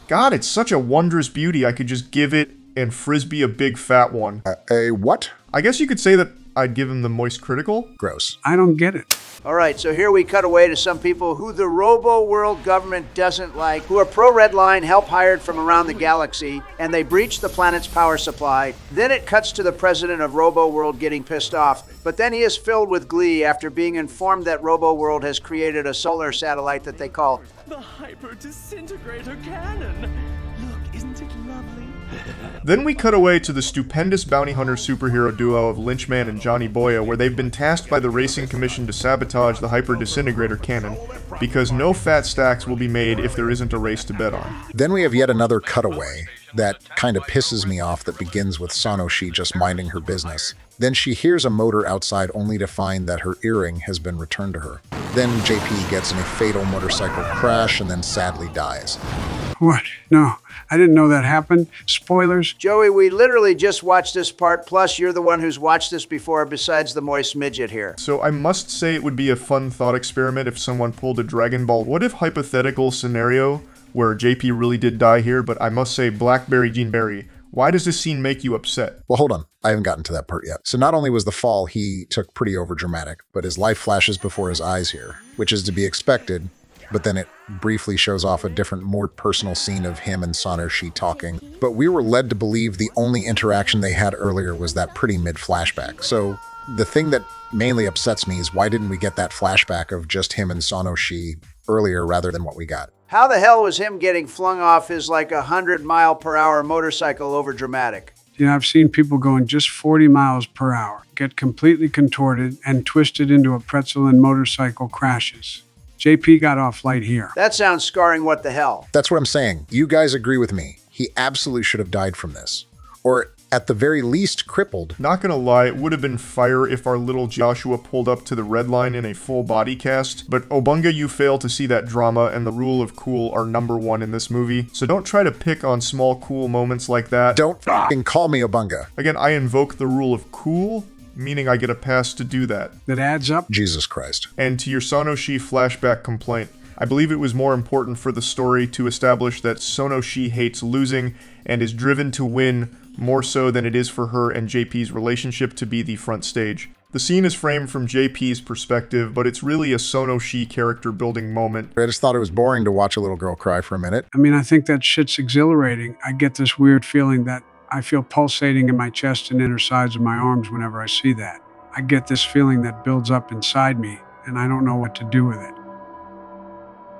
God, it's such a wondrous beauty, I could just give it and Frisbee a big fat one. A what? I guess you could say that I'd give him the moist critical. Gross. I don't get it. All right, so here we cut away to some people who the Robo-World government doesn't like, who are pro-Red Line, help hired from around the galaxy, and they breach the planet's power supply. Then it cuts to the president of Robo-World getting pissed off, but then he is filled with glee after being informed that Robo-World has created a solar satellite that they call the Hyper Disintegrator Cannon. Look, isn't it lovely? Then we cut away to the stupendous bounty hunter superhero duo of Lynchman and Johnny Boya, where they've been tasked by the Racing Commission to sabotage the Hyper Disintegrator Cannon, because no fat stacks will be made if there isn't a race to bet on. Then we have yet another cutaway that kind of pisses me off that begins with Sonoshi just minding her business. Then she hears a motor outside only to find that her earring has been returned to her. Then JP gets in a fatal motorcycle crash and then sadly dies. What? No, I didn't know that happened. Spoilers? Joey, we literally just watched this part, plus you're the one who's watched this before besides the moist midget here. So I must say it would be a fun thought experiment if someone pulled a Dragon Ball what if hypothetical scenario where JP really did die here, but I must say Blackberry Gene Berry, why does this scene make you upset? Well, hold on. I haven't gotten to that part yet. So not only was the fall he took pretty overdramatic, but his life flashes before his eyes here, which is to be expected, but then it briefly shows off a different, more personal scene of him and Sonoshi talking. But we were led to believe the only interaction they had earlier was that pretty mid-flashback. So the thing that mainly upsets me is why didn't we get that flashback of just him and Sonoshi earlier rather than what we got? How the hell was him getting flung off his like 100-mile-per-hour motorcycle over dramatic? You know, I've seen people going just 40 miles per hour, get completely contorted and twisted into a pretzel in motorcycle crashes. JP got off light here. That sounds scarring what the hell. That's what I'm saying. You guys agree with me. He absolutely should have died from this. Or at the very least, crippled. Not gonna lie, it would have been fire if our little Joshua pulled up to the Red Line in a full body cast, but Obunga, you fail to see that drama, and the rule of cool are #1 in this movie, so don't try to pick on small cool moments like that. Don't fucking call me Obunga. Again, I invoke the rule of cool, meaning I get a pass to do that. That adds up? Jesus Christ. And to your Sonoshi flashback complaint, I believe it was more important for the story to establish that Sonoshi hates losing and is driven to win more so than it is for her and JP's relationship to be the front stage. The scene is framed from JP's perspective, but it's really a Sonoshi character building moment. I just thought it was boring to watch a little girl cry for a minute. I mean, I think that shit's exhilarating. I get this weird feeling that I feel pulsating in my chest and inner sides of my arms whenever I see that. I get this feeling that builds up inside me, and I don't know what to do with it.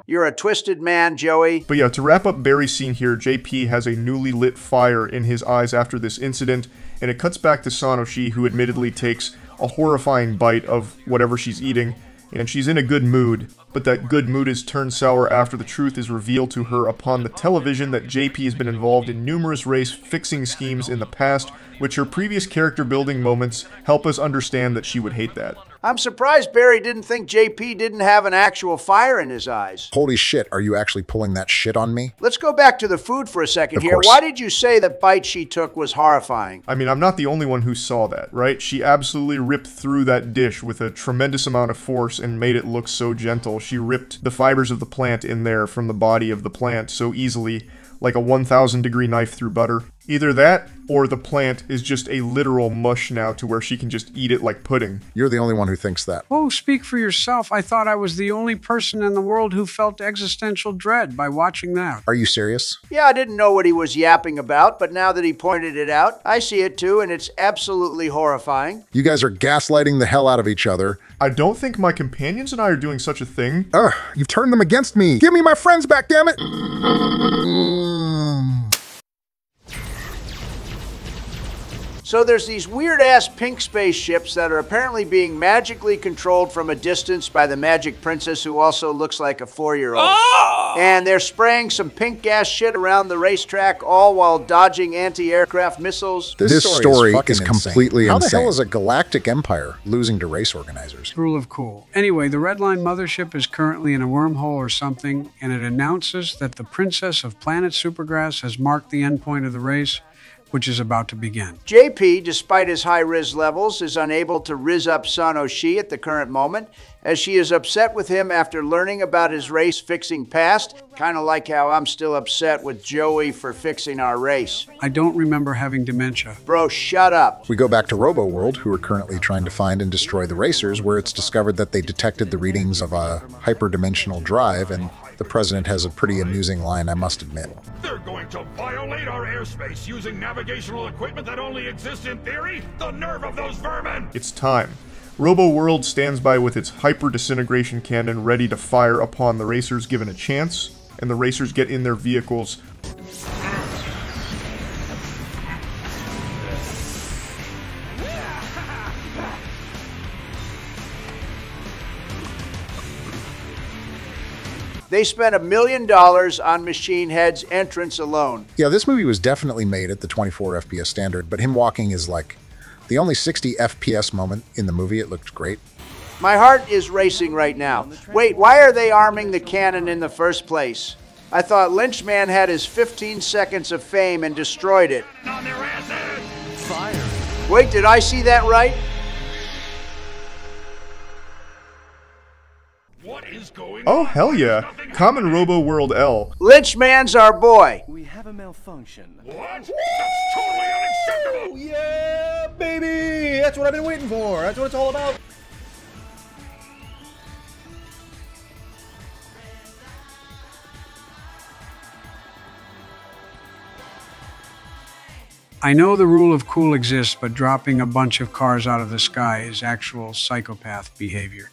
You're a twisted man, Joey. But yeah, to wrap up Barry's scene here, JP has a newly lit fire in his eyes after this incident, and it cuts back to Sonoshi, who admittedly takes a horrifying bite of whatever she's eating, and she's in a good mood, but that good mood is turned sour after the truth is revealed to her upon the television that JP has been involved in numerous race-fixing schemes in the past, which her previous character-building moments help us understand that she would hate that. I'm surprised Barry didn't think JP didn't have an actual fire in his eyes. Holy shit, are you actually pulling that shit on me? Let's go back to the food for a second here. Course. Why did you say the bite she took was horrifying? I mean, I'm not the only one who saw that, right? She absolutely ripped through that dish with a tremendous amount of force and made it look so gentle. She ripped the fibers of the plant in there from the body of the plant so easily, like a 1,000-degree knife through butter. Either that, or the plant is just a literal mush now to where she can just eat it like pudding. You're the only one who thinks that. Oh, speak for yourself. I thought I was the only person in the world who felt existential dread by watching that. Are you serious? Yeah, I didn't know what he was yapping about, but now that he pointed it out, I see it too, and it's absolutely horrifying. You guys are gaslighting the hell out of each other. I don't think my companions and I are doing such a thing. Ugh, you've turned them against me. Give me my friends back, damn it! So there's these weird-ass pink spaceships that are apparently being magically controlled from a distance by the magic princess who also looks like a 4-year-old. And they're spraying some pink gas shit around the racetrack, all while dodging anti-aircraft missiles. This story is insane. completely How insane. the hell How is a galactic empire losing to race organizers? Rule of cool. Anyway, the Redline mothership is currently in a wormhole or something, and it announces that the princess of planet Supergrass has marked the endpoint of the race, which is about to begin. JP, despite his high Riz levels, is unable to Riz up Sano Shi at the current moment, as she is upset with him after learning about his race-fixing past, kind of like how I'm still upset with Joey for fixing our race. I don't remember having dementia. Bro, shut up. We go back to Robo World, who are currently trying to find and destroy the racers, where it's discovered that they detected the readings of a hyperdimensional drive, and the president has a pretty amusing line, I must admit. They're going to violate our airspace using navigational equipment that only exists in theory? The nerve of those vermin! It's time. Robo World stands by with its hyper-disintegration cannon ready to fire upon the racers given a chance, and the racers get in their vehicles. They spent $1 million on Machine Head's entrance alone. Yeah, this movie was definitely made at the 24 FPS standard, but him walking is like the only 60 FPS moment in the movie. It looked great. My heart is racing right now. Wait, why are they arming the cannon in the first place? I thought Lynchman had his 15 seconds of fame and destroyed it. Fire. Wait, did I see that right? Oh, hell yeah. Common Robo World L. Lynchman's our boy. We have a malfunction. What? That's totally unacceptable! Yeah, baby! That's what I've been waiting for. That's what it's all about. I know the rule of cool exists, but dropping a bunch of cars out of the sky is actual psychopath behavior.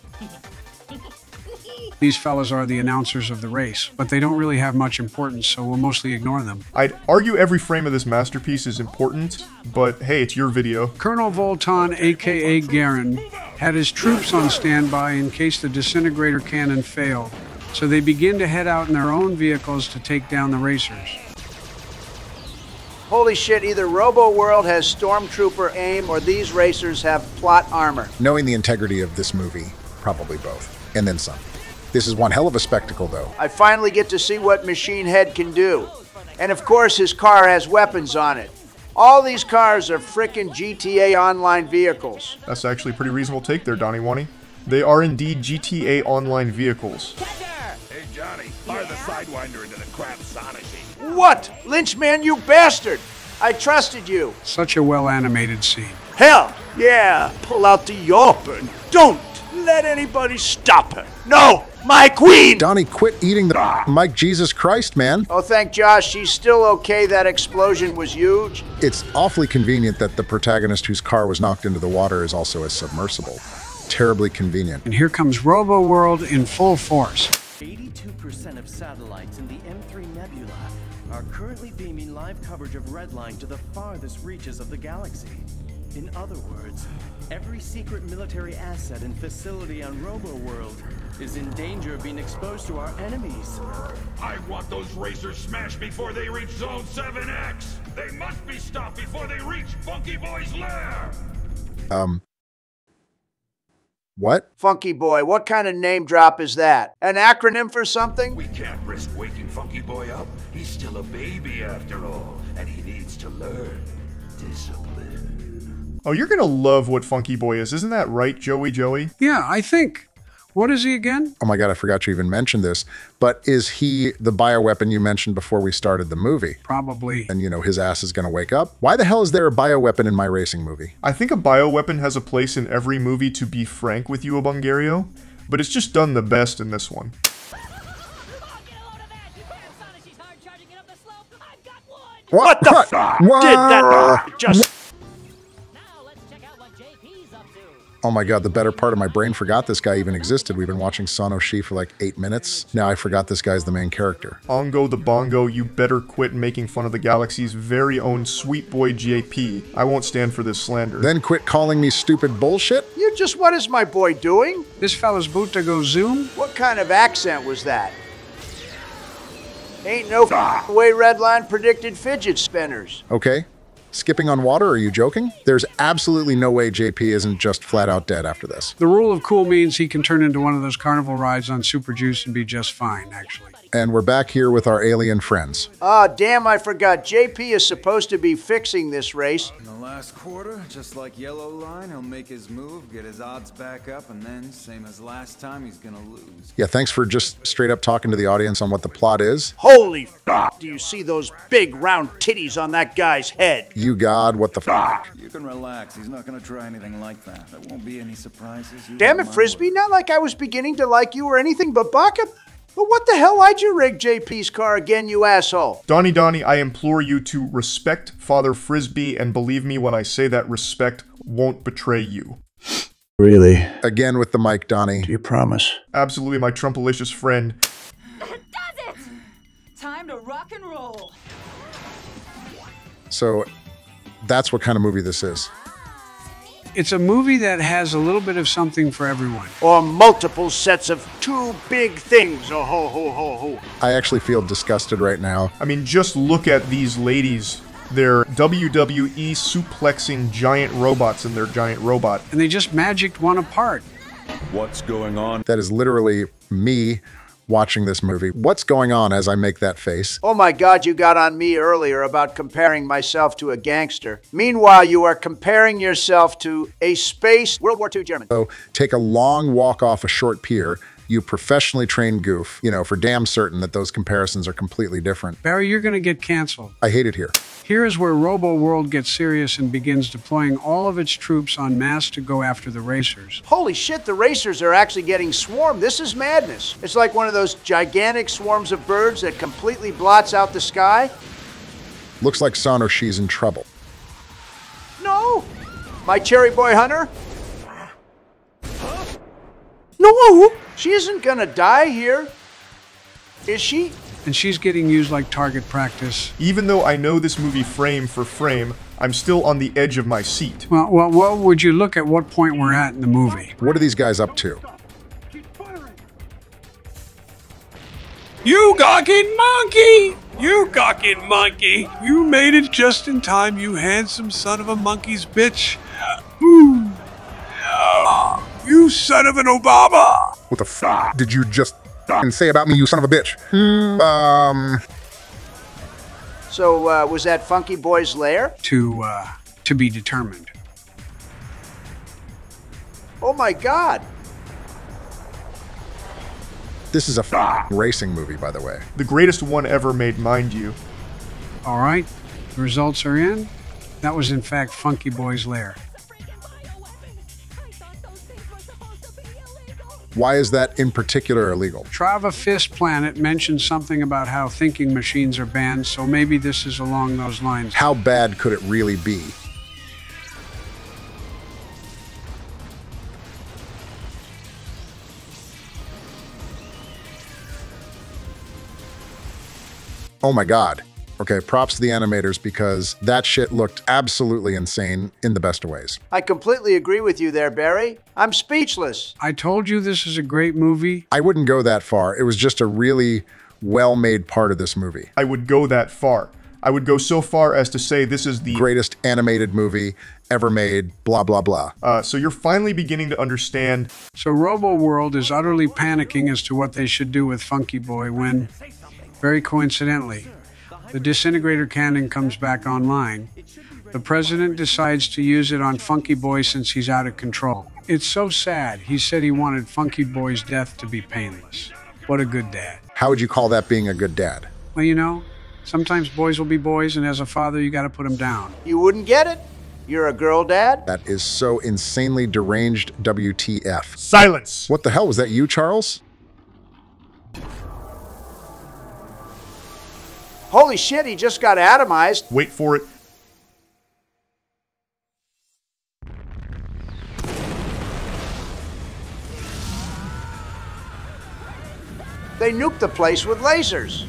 These fellas are the announcers of the race, but they don't really have much importance, so we'll mostly ignore them. I'd argue every frame of this masterpiece is important, but hey, it's your video. Colonel Voltan, aka Garen, had his troops on standby in case the disintegrator cannon failed, so they begin to head out in their own vehicles to take down the racers. Holy shit, either Robo World has Stormtrooper aim or these racers have plot armor. Knowing the integrity of this movie, probably both, and then some. This is one hell of a spectacle, though. I finally get to see what Machine Head can do. And of course, his car has weapons on it. All these cars are frickin' GTA Online vehicles. That's actually a pretty reasonable take there, Donnie Wanny. They are indeed GTA Online vehicles. Hey, Johnny, fire the Sidewinder into the crap Sonashi. What? Lynchman, you bastard! I trusted you. Such a well-animated scene. Hell, yeah, pull out the Yorper. Don't let anybody stop her. No, my queen! Donnie, quit eating the Mike Jesus Christ, man. Oh, thank Josh, she's still okay. That explosion was huge. It's awfully convenient that the protagonist whose car was knocked into the water is also a submersible. Terribly convenient. And here comes Robo World in full force. 82% of satellites in the M3 Nebula are currently beaming live coverage of Redline to the farthest reaches of the galaxy. In other words, every secret military asset and facility on Robo World is in danger of being exposed to our enemies. I want those racers smashed before they reach Zone 7X. They must be stopped before they reach Funky Boy's lair. What? Funky Boy, what kind of name drop is that? An acronym for something? We can't risk waking Funky Boy up. He's still a baby after all, and he needs to learn discipline. Oh, you're gonna love what Funky Boy is. Isn't that right, Joey? Yeah, I think. What is he again? Oh my God, I forgot you even mentioned this. But is he the bioweapon you mentioned before we started the movie? Probably. And, you know, his ass is going to wake up? Why the hell is there a bioweapon in my racing movie? I think a bioweapon has a place in every movie, to be frank with you, Abungario, but it's just done the best in this one. What the fuck did that just... Oh my god, the better part of my brain forgot this guy even existed. We've been watching Sonoshi for like 8 minutes. Now I forgot this guy's the main character. Ongo the Bongo, you better quit making fun of the galaxy's very own sweet boy JP. I won't stand for this slander. Then quit calling me stupid bullshit? You just, what is my boy doing? This fella's boot to go zoom? What kind of accent was that? Ain't no way Redline predicted fidget spinners. Okay. Skipping on water, are you joking? There's absolutely no way JP isn't just flat out dead after this. The rule of cool means he can turn into one of those carnival rides on Super Juice and be just fine, actually. And we're back here with our alien friends. Ah, damn, I forgot. JP is supposed to be fixing this race. In the last quarter, just like Yellow Line, he'll make his move, get his odds back up, and then, same as last time, he's gonna lose. Yeah, thanks for just straight up talking to the audience on what the plot is. Holy f***, do you see those big round titties on that guy's head? You God, what the fuck? You can relax, he's not gonna try anything like that. There won't be any surprises. Damn it, Frisbee, not like I was beginning to like you or anything but Baka. But what the hell, why'd you rig JP's car again, you asshole? Donnie, I implore you to respect Father Frisbee, and believe me when I say that respect won't betray you. Really? Again with the mic, Donnie. Do you promise? Absolutely, my Trumpalicious friend. That does it! Time to rock and roll. So, that's what kind of movie this is. It's a movie that has a little bit of something for everyone. Or multiple sets of two big things. Oh, ho, ho, ho, ho. I actually feel disgusted right now. I mean, just look at these ladies. They're WWE suplexing giant robots in their giant robot. And they just magicked one apart. What's going on? That is literally me watching this movie. What's going on as I make that face? Oh my God, you got on me earlier about comparing myself to a gangster. Meanwhile, you are comparing yourself to a space World War II German. So take a long walk off a short pier, you professionally trained goof, you know, for damn certain that those comparisons are completely different. Barry, you're going to get canceled. I hate it here. Here is where Robo World gets serious and begins deploying all of its troops en masse to go after the racers. Holy shit, the racers are actually getting swarmed. This is madness. It's like one of those gigantic swarms of birds that completely blots out the sky. Looks like Sonoshi's in trouble. No! My cherry boy hunter? No! She isn't gonna die here. Is she? And she's getting used like target practice. Even though I know this movie frame for frame, I'm still on the edge of my seat. Well, would you look at what point we're at in the movie? What are these guys up to? You gawking monkey! You gawking monkey! You made it just in time, you handsome son of a monkey's bitch. Ooh. You son of an Obama! What the fuck did you just say about me, you son of a bitch? So, was that Funky Boy's lair? To be determined. Oh my God. This is a racing movie, by the way. The greatest one ever made, mind you. All right, the results are in. That was in fact Funky Boy's lair. Why is that in particular illegal? Trava Fist Planet mentioned something about how thinking machines are banned, so maybe this is along those lines. How bad could it really be? Oh my God. Okay, props to the animators because that shit looked absolutely insane in the best of ways. I completely agree with you there, Barry. I'm speechless. I told you this is a great movie. I wouldn't go that far. It was just a really well-made part of this movie. I would go that far. I would go so far as to say this is the greatest animated movie ever made, blah, blah, blah. So you're finally beginning to understand. So Robo World is utterly panicking as to what they should do with Funky Boy when, very coincidentally, the disintegrator cannon comes back online. The president decides to use it on Funky Boy since he's out of control. It's so sad. He said he wanted Funky Boy's death to be painless. What a good dad. How would you call that being a good dad? Well, you know, sometimes boys will be boys, and as a father, you got to put them down. You wouldn't get it? You're a girl dad? That is so insanely deranged WTF. Silence! What the hell? Was that you, Charles? Holy shit, he just got atomized. Wait for it. They nuked the place with lasers.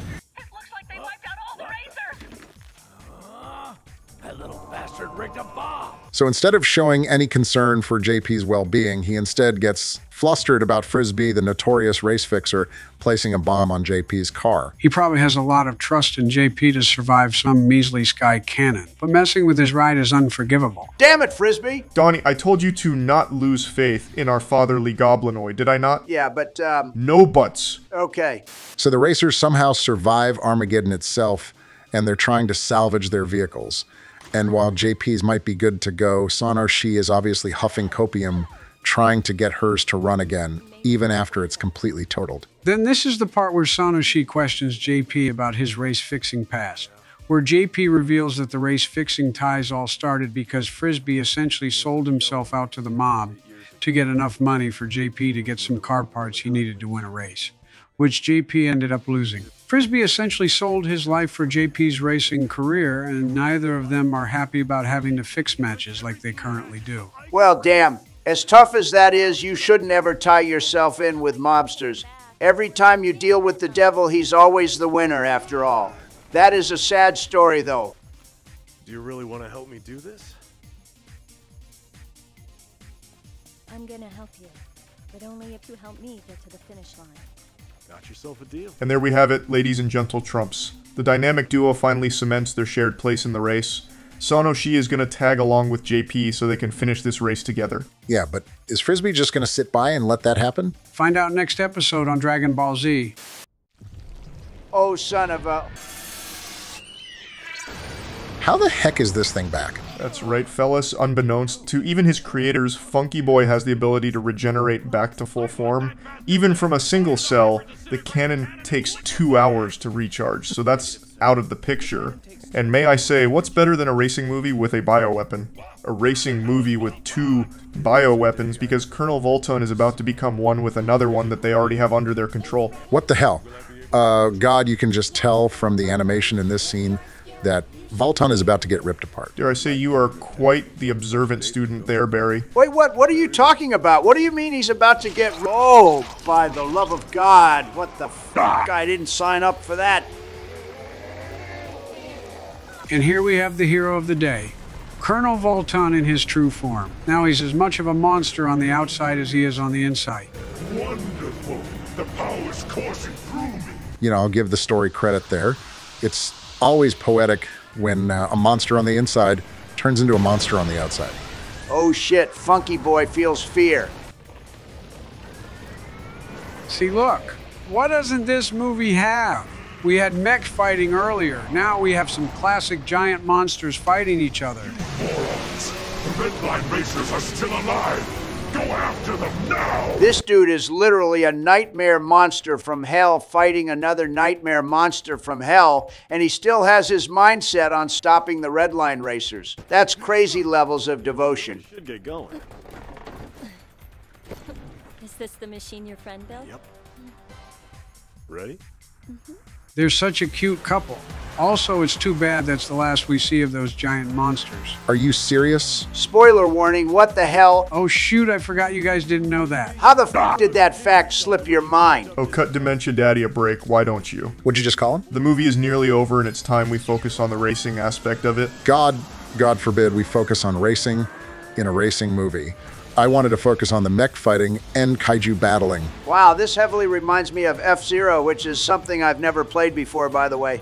That little bastard rigged a bomb. So instead of showing any concern for JP's well-being, he instead gets flustered about Frisbee, the notorious race fixer, placing a bomb on JP's car. He probably has a lot of trust in JP to survive some measly sky cannon, but messing with his ride is unforgivable. Damn it, Frisbee! Donnie, I told you to not lose faith in our fatherly goblinoid, did I not? Yeah, but, No buts. okay. So the racers somehow survive Armageddon itself, and they're trying to salvage their vehicles. And while JP's might be good to go, Sonoshi is obviously huffing copium, trying to get hers to run again, even after it's completely totaled. Then this is the part where Sonoshi questions JP about his race-fixing past, where JP reveals that the race-fixing ties all started because Frisbee essentially sold himself out to the mob to get enough money for JP to get some car parts he needed to win a race, which JP ended up losing. Frisbee essentially sold his life for JP's racing career, and neither of them are happy about having to fix matches like they currently do. Well, damn. As tough as that is, you shouldn't ever tie yourself in with mobsters. Every time you deal with the devil, he's always the winner, after all. That is a sad story, though. Do you really want to help me do this? I'm gonna help you, but only if you help me get to the finish line. Got yourself a deal. And there we have it, ladies and gentle trumps. The dynamic duo finally cements their shared place in the race. Sonoshi is going to tag along with JP so they can finish this race together. Yeah, but is Frisbee just going to sit by and let that happen? Find out next episode on Dragon Ball Z. Oh, son of a... How the heck is this thing back? That's right, fellas. Unbeknownst to even his creators, Funky Boy has the ability to regenerate back to full form. Even from a single cell, the cannon takes 2 hours to recharge, so that's out of the picture. And may I say, what's better than a racing movie with a bioweapon? A racing movie with 2 bioweapons, because Colonel Volton is about to become one with another one that they already have under their control. What the hell? God, you can just tell from the animation in this scene that Volton is about to get ripped apart. Dare I say you are quite the observant student there, Barry. Wait, what? What are you talking about? What do you mean he's about to get... Oh, by the love of God, what the fuck? I didn't sign up for that. And here we have the hero of the day, Colonel Volton in his true form. Now he's as much of a monster on the outside as he is on the inside. Wonderful. The power's coursing through me. You know, I'll give the story credit there. It's always poetic when a monster on the inside turns into a monster on the outside. Oh shit, Funky Boy feels fear. See, look, what doesn't this movie have? We had mech fighting earlier. Now we have some classic giant monsters fighting each other. Morons. The Red Line Racers are still alive. Go after them now! This dude is literally a nightmare monster from hell fighting another nightmare monster from hell, and he still has his mindset on stopping the Red Line Racers. That's crazy levels of devotion. Should get going. Is this the machine your friend built? Yep. Ready? Mm-hmm. They're such a cute couple. Also, it's too bad that's the last we see of those giant monsters. Are you serious? Spoiler warning, what the hell? Oh shoot, I forgot you guys didn't know that. How the f did that fact slip your mind? Oh, cut Dementia Daddy a break, why don't you? What'd you just call him? The movie is nearly over and it's time we focus on the racing aspect of it. God forbid we focus on racing in a racing movie. I wanted to focus on the mech fighting and kaiju battling. Wow, this heavily reminds me of F-Zero, which is something I've never played before, by the way.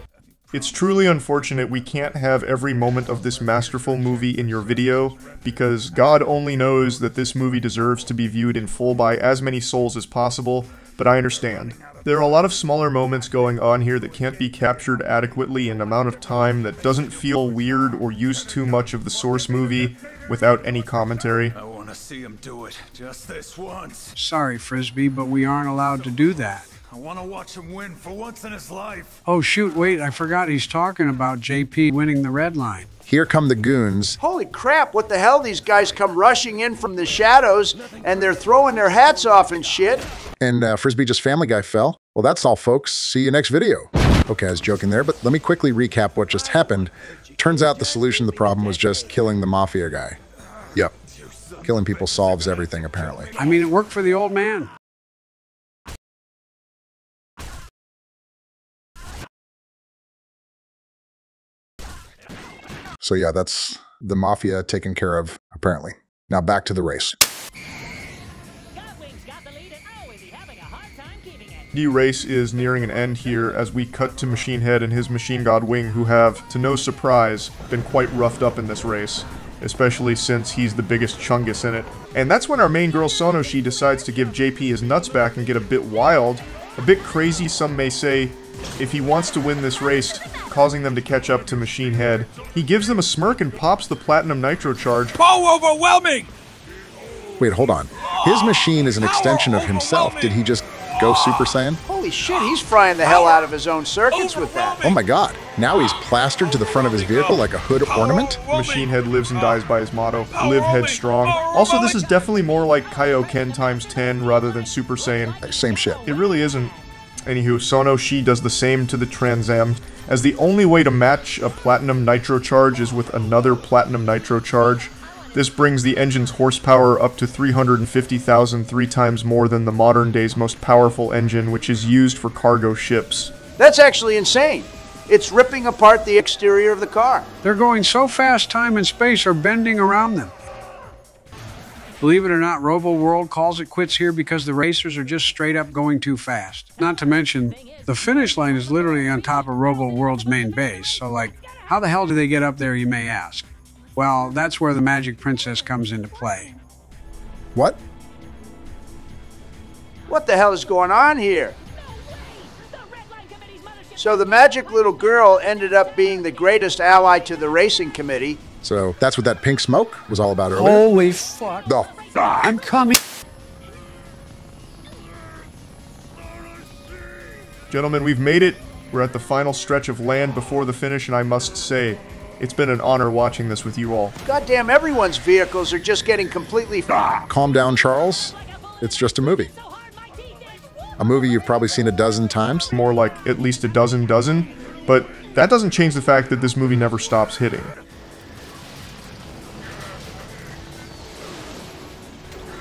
It's truly unfortunate we can't have every moment of this masterful movie in your video, because God only knows that this movie deserves to be viewed in full by as many souls as possible, but I understand. There are a lot of smaller moments going on here that can't be captured adequately in an amount of time that doesn't feel weird or use too much of the source movie without any commentary. I want to see him do it, just this once. Sorry, Frisbee, but we aren't allowed to do that. I want to watch him win for once in his life. Oh shoot, wait, I forgot he's talking about JP winning the Red Line. Here come the goons. Holy crap, what the hell? These guys come rushing in from the shadows, and they're throwing their hats off and shit. And Frisbee just Family Guy fell. Well, that's all, folks. See you next video. Okay, I was joking there, but let me quickly recap what just happened. Turns out the solution to the problem was just killing the mafia guy. Yep. Killing people solves everything, apparently. I mean, it worked for the old man. So yeah, that's the Mafia taken care of, apparently. Now back to the race. The race is nearing an end here as we cut to Machine Head and his Machine God Wing, who have, to no surprise, been quite roughed up in this race, especially since he's the biggest chungus in it. And that's when our main girl Sonoshi decides to give JP his nuts back and get a bit wild, a bit crazy some may say, if he wants to win this race, causing them to catch up to Machine Head. He gives them a smirk and pops the Platinum Nitro charge. Power overwhelming! Wait, hold on. His machine is an extension of himself. Did he just go Super Saiyan? Holy shit, he's frying the hell out of his own circuits with that. Oh my god. Now he's plastered to the front of his vehicle like a hood ornament? Machine Head lives and dies by his motto, live headstrong. Also, this is definitely more like Kaioken times 10 rather than Super Saiyan. Same shit. It really isn't. Anywho, Sonoshi does the same to the Trans Am, as the only way to match a Platinum Nitro charge is with another Platinum Nitro charge. This brings the engine's horsepower up to 350,000, 3 times more than the modern day's most powerful engine, which is used for cargo ships. That's actually insane. It's ripping apart the exterior of the car. They're going so fast, time and space are bending around them. Believe it or not, Robo World calls it quits here because the racers are just straight up going too fast. Not to mention, the finish line is literally on top of Robo World's main base, so like, how the hell do they get up there, you may ask? Well, that's where the Magic Princess comes into play. What? What the hell is going on here? So the magic little girl ended up being the greatest ally to the racing committee. So that's what that pink smoke was all about earlier? Holy fuck. Oh. I'm coming. Gentlemen, we've made it. We're at the final stretch of land before the finish, and I must say, it's been an honor watching this with you all. Goddamn, everyone's vehicles are just getting completely... Calm down, Charles. It's just a movie. A movie you've probably seen a dozen times. More like at least a dozen, but that doesn't change the fact that this movie never stops hitting.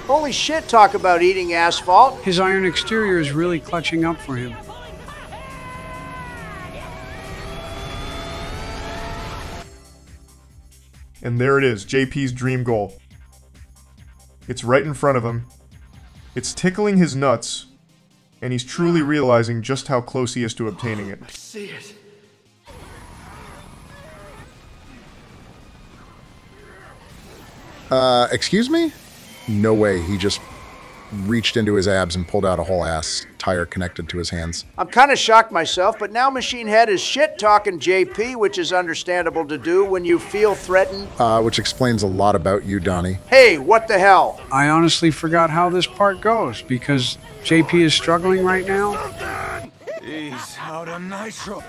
Holy shit, talk about eating asphalt. His iron exterior is really clutching up for him. And there it is, JP's dream goal. It's right in front of him. It's tickling his nuts, and he's truly realizing just how close he is to obtaining it. I see it. Excuse me? No way, he just reached into his abs and pulled out a whole ass tire connected to his hands. I'm kind of shocked myself, but now Machine Head is shit-talking JP, which is understandable to do when you feel threatened. Which explains a lot about you, Donnie. Hey, what the hell? I honestly forgot how this part goes, because JP is struggling right now. He's out of nitro.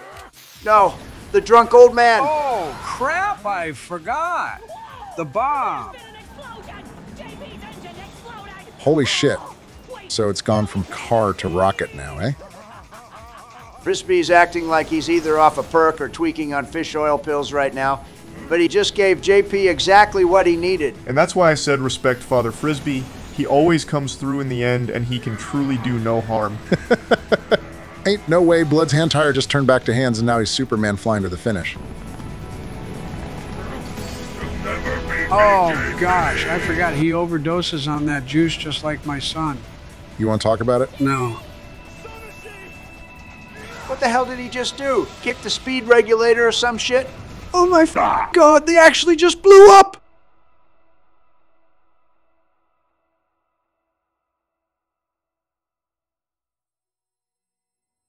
No, the drunk old man. Oh, crap, I forgot. The bomb. Holy shit. So it's gone from car to rocket now, eh? Frisbee's acting like he's either off a perk or tweaking on fish oil pills right now, but he just gave JP exactly what he needed. And that's why I said respect Father Frisbee. He always comes through in the end, and he can truly do no harm. Ain't no way Blood's hand tire just turned back to hands and now he's Superman flying to the finish. Oh, gosh, I forgot he overdoses on that juice just like my son. You want to talk about it? No. What the hell did he just do? Kick the speed regulator or some shit? Oh my god, they actually just blew up!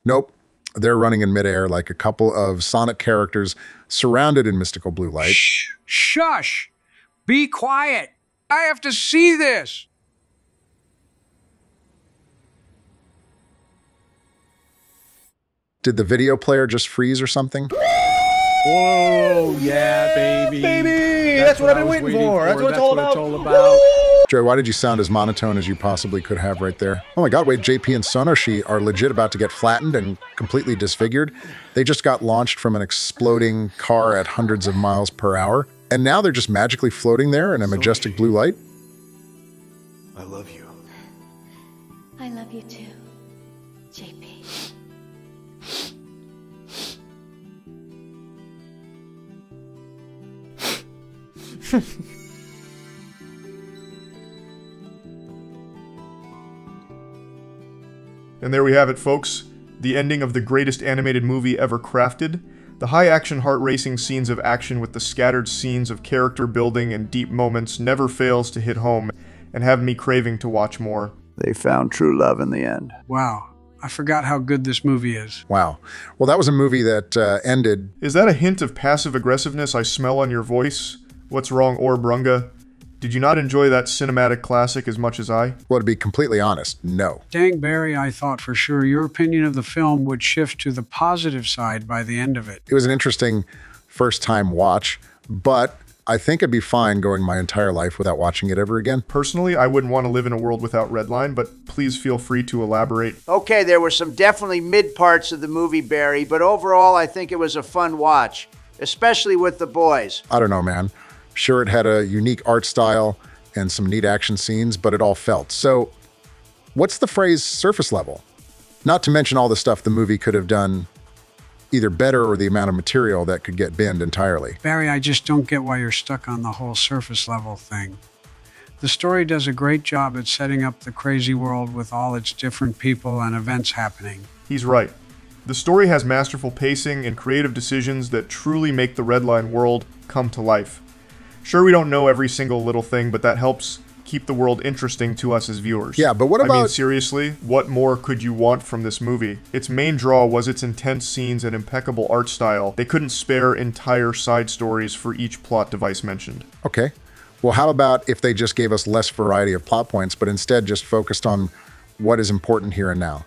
Nope. They're running in midair like a couple of Sonic characters surrounded in mystical blue light. Shh! Shush! Be quiet! I have to see this! Did the video player just freeze or something? Whoa, yeah, baby. Baby! That's what I've been waiting for. That's what it's all about. Joey, why did you sound as monotone as you possibly could have right there? Oh my god, wait, JP and Sonoshi are legit about to get flattened and completely disfigured. They just got launched from an exploding car at hundreds of miles per hour, and now they're just magically floating there in a majestic blue light? I love you. I love you too, JP. And there we have it, folks. The ending of the greatest animated movie ever crafted. The high-action, heart-racing scenes of action with the scattered scenes of character building and deep moments never fails to hit home and have me craving to watch more. They found true love in the end. Wow. I forgot how good this movie is. Wow. Well, that was a movie that ended... Is that a hint of passive aggressiveness I smell on your voice? What's wrong, Orbrunga? Did you not enjoy that cinematic classic as much as I? Well, to be completely honest, no. Dang, Barry, I thought for sure your opinion of the film would shift to the positive side by the end of it. It was an interesting first-time watch, but I think I'd be fine going my entire life without watching it ever again. Personally, I wouldn't want to live in a world without Redline, but please feel free to elaborate. Okay, there were some definitely mid parts of the movie, Barry, but overall I think it was a fun watch, especially with the boys. I don't know, man. Sure, it had a unique art style and some neat action scenes, but it all felt. So, what's the phrase surface level? Not to mention all the stuff the movie could have done either better or the amount of material that could get binned entirely. Barry, I just don't get why you're stuck on the whole surface level thing. The story does a great job at setting up the crazy world with all its different people and events happening. He's right. The story has masterful pacing and creative decisions that truly make the Redline world come to life. Sure, we don't know every single little thing, but that helps keep the world interesting to us as viewers. Yeah, but what about... I mean, seriously, what more could you want from this movie? Its main draw was its intense scenes and impeccable art style. They couldn't spare entire side stories for each plot device mentioned. Okay. Well, how about if they just gave us less variety of plot points, but instead just focused on what is important here and now?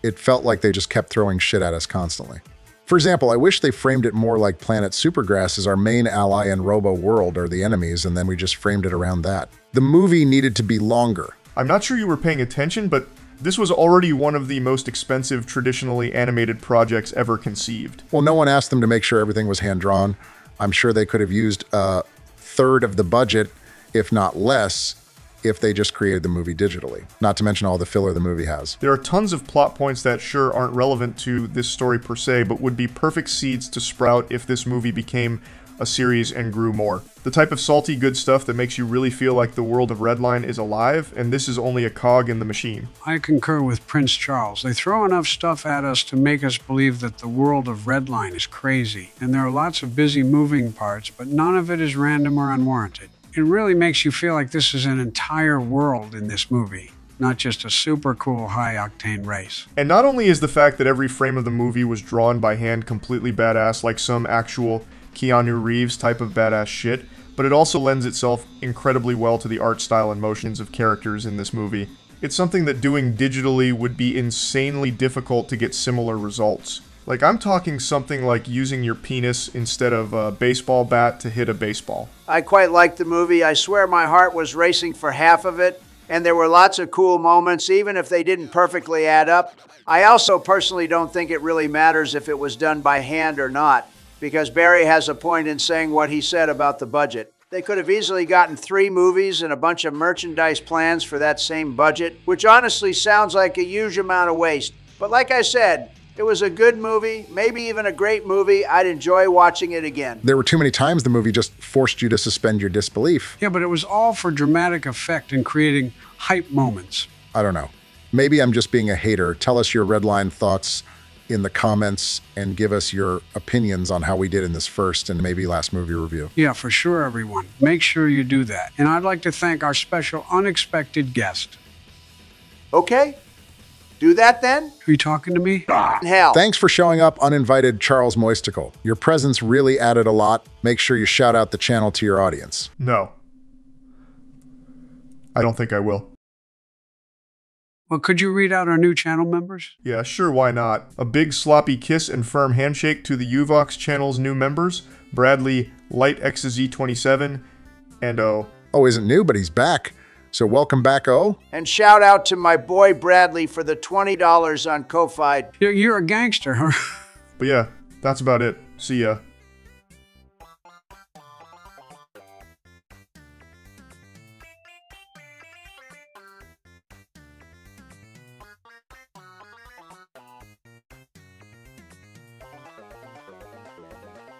It felt like they just kept throwing shit at us constantly. For example, I wish they framed it more like Planet Supergrass as our main ally and Robo World are the enemies, and then we just framed it around that. The movie needed to be longer. I'm not sure you were paying attention, but this was already one of the most expensive traditionally animated projects ever conceived. Well, no one asked them to make sure everything was hand-drawn. I'm sure they could have used a third of the budget, if not less, if they just created the movie digitally. Not to mention all the filler the movie has. There are tons of plot points that sure aren't relevant to this story per se, but would be perfect seeds to sprout if this movie became a series and grew more. The type of salty good stuff that makes you really feel like the world of Redline is alive, and this is only a cog in the machine. I concur with Prince Charles. They throw enough stuff at us to make us believe that the world of Redline is crazy, and there are lots of busy moving parts, but none of it is random or unwarranted. It really makes you feel like this is an entire world in this movie, not just a super cool high-octane race. And not only is the fact that every frame of the movie was drawn by hand completely badass like some actual Keanu Reeves type of badass shit, but it also lends itself incredibly well to the art style and motions of characters in this movie. It's something that doing digitally would be insanely difficult to get similar results. Like, I'm talking something like using your penis instead of a baseball bat to hit a baseball. I quite liked the movie. I swear my heart was racing for half of it, and there were lots of cool moments, even if they didn't perfectly add up. I also personally don't think it really matters if it was done by hand or not, because Barry has a point in saying what he said about the budget. They could have easily gotten 3 movies and a bunch of merchandise plans for that same budget, which honestly sounds like a huge amount of waste. But like I said, it was a good movie, maybe even a great movie. I'd enjoy watching it again. There were too many times the movie just forced you to suspend your disbelief. Yeah, but it was all for dramatic effect and creating hype moments. I don't know. Maybe I'm just being a hater. Tell us your Redline thoughts in the comments and give us your opinions on how we did in this first and maybe last movie review. Yeah, for sure, everyone. Make sure you do that. And I'd like to thank our special unexpected guest. Okay. Do that then? Are you talking to me? Hell. Thanks for showing up, uninvited Charles Moisticle. Your presence really added a lot. Make sure you shout out the channel to your audience. No. I don't think I will. Well, could you read out our new channel members? Yeah, sure, why not? A big sloppy kiss and firm handshake to the Uvox channel's new members, Bradley LightXZ27, and O. Oh, isn't new, but he's back. So welcome back, O. And shout out to my boy Bradley for the $20 on Ko-Fi. You're a gangster, huh? But yeah, that's about it. See ya.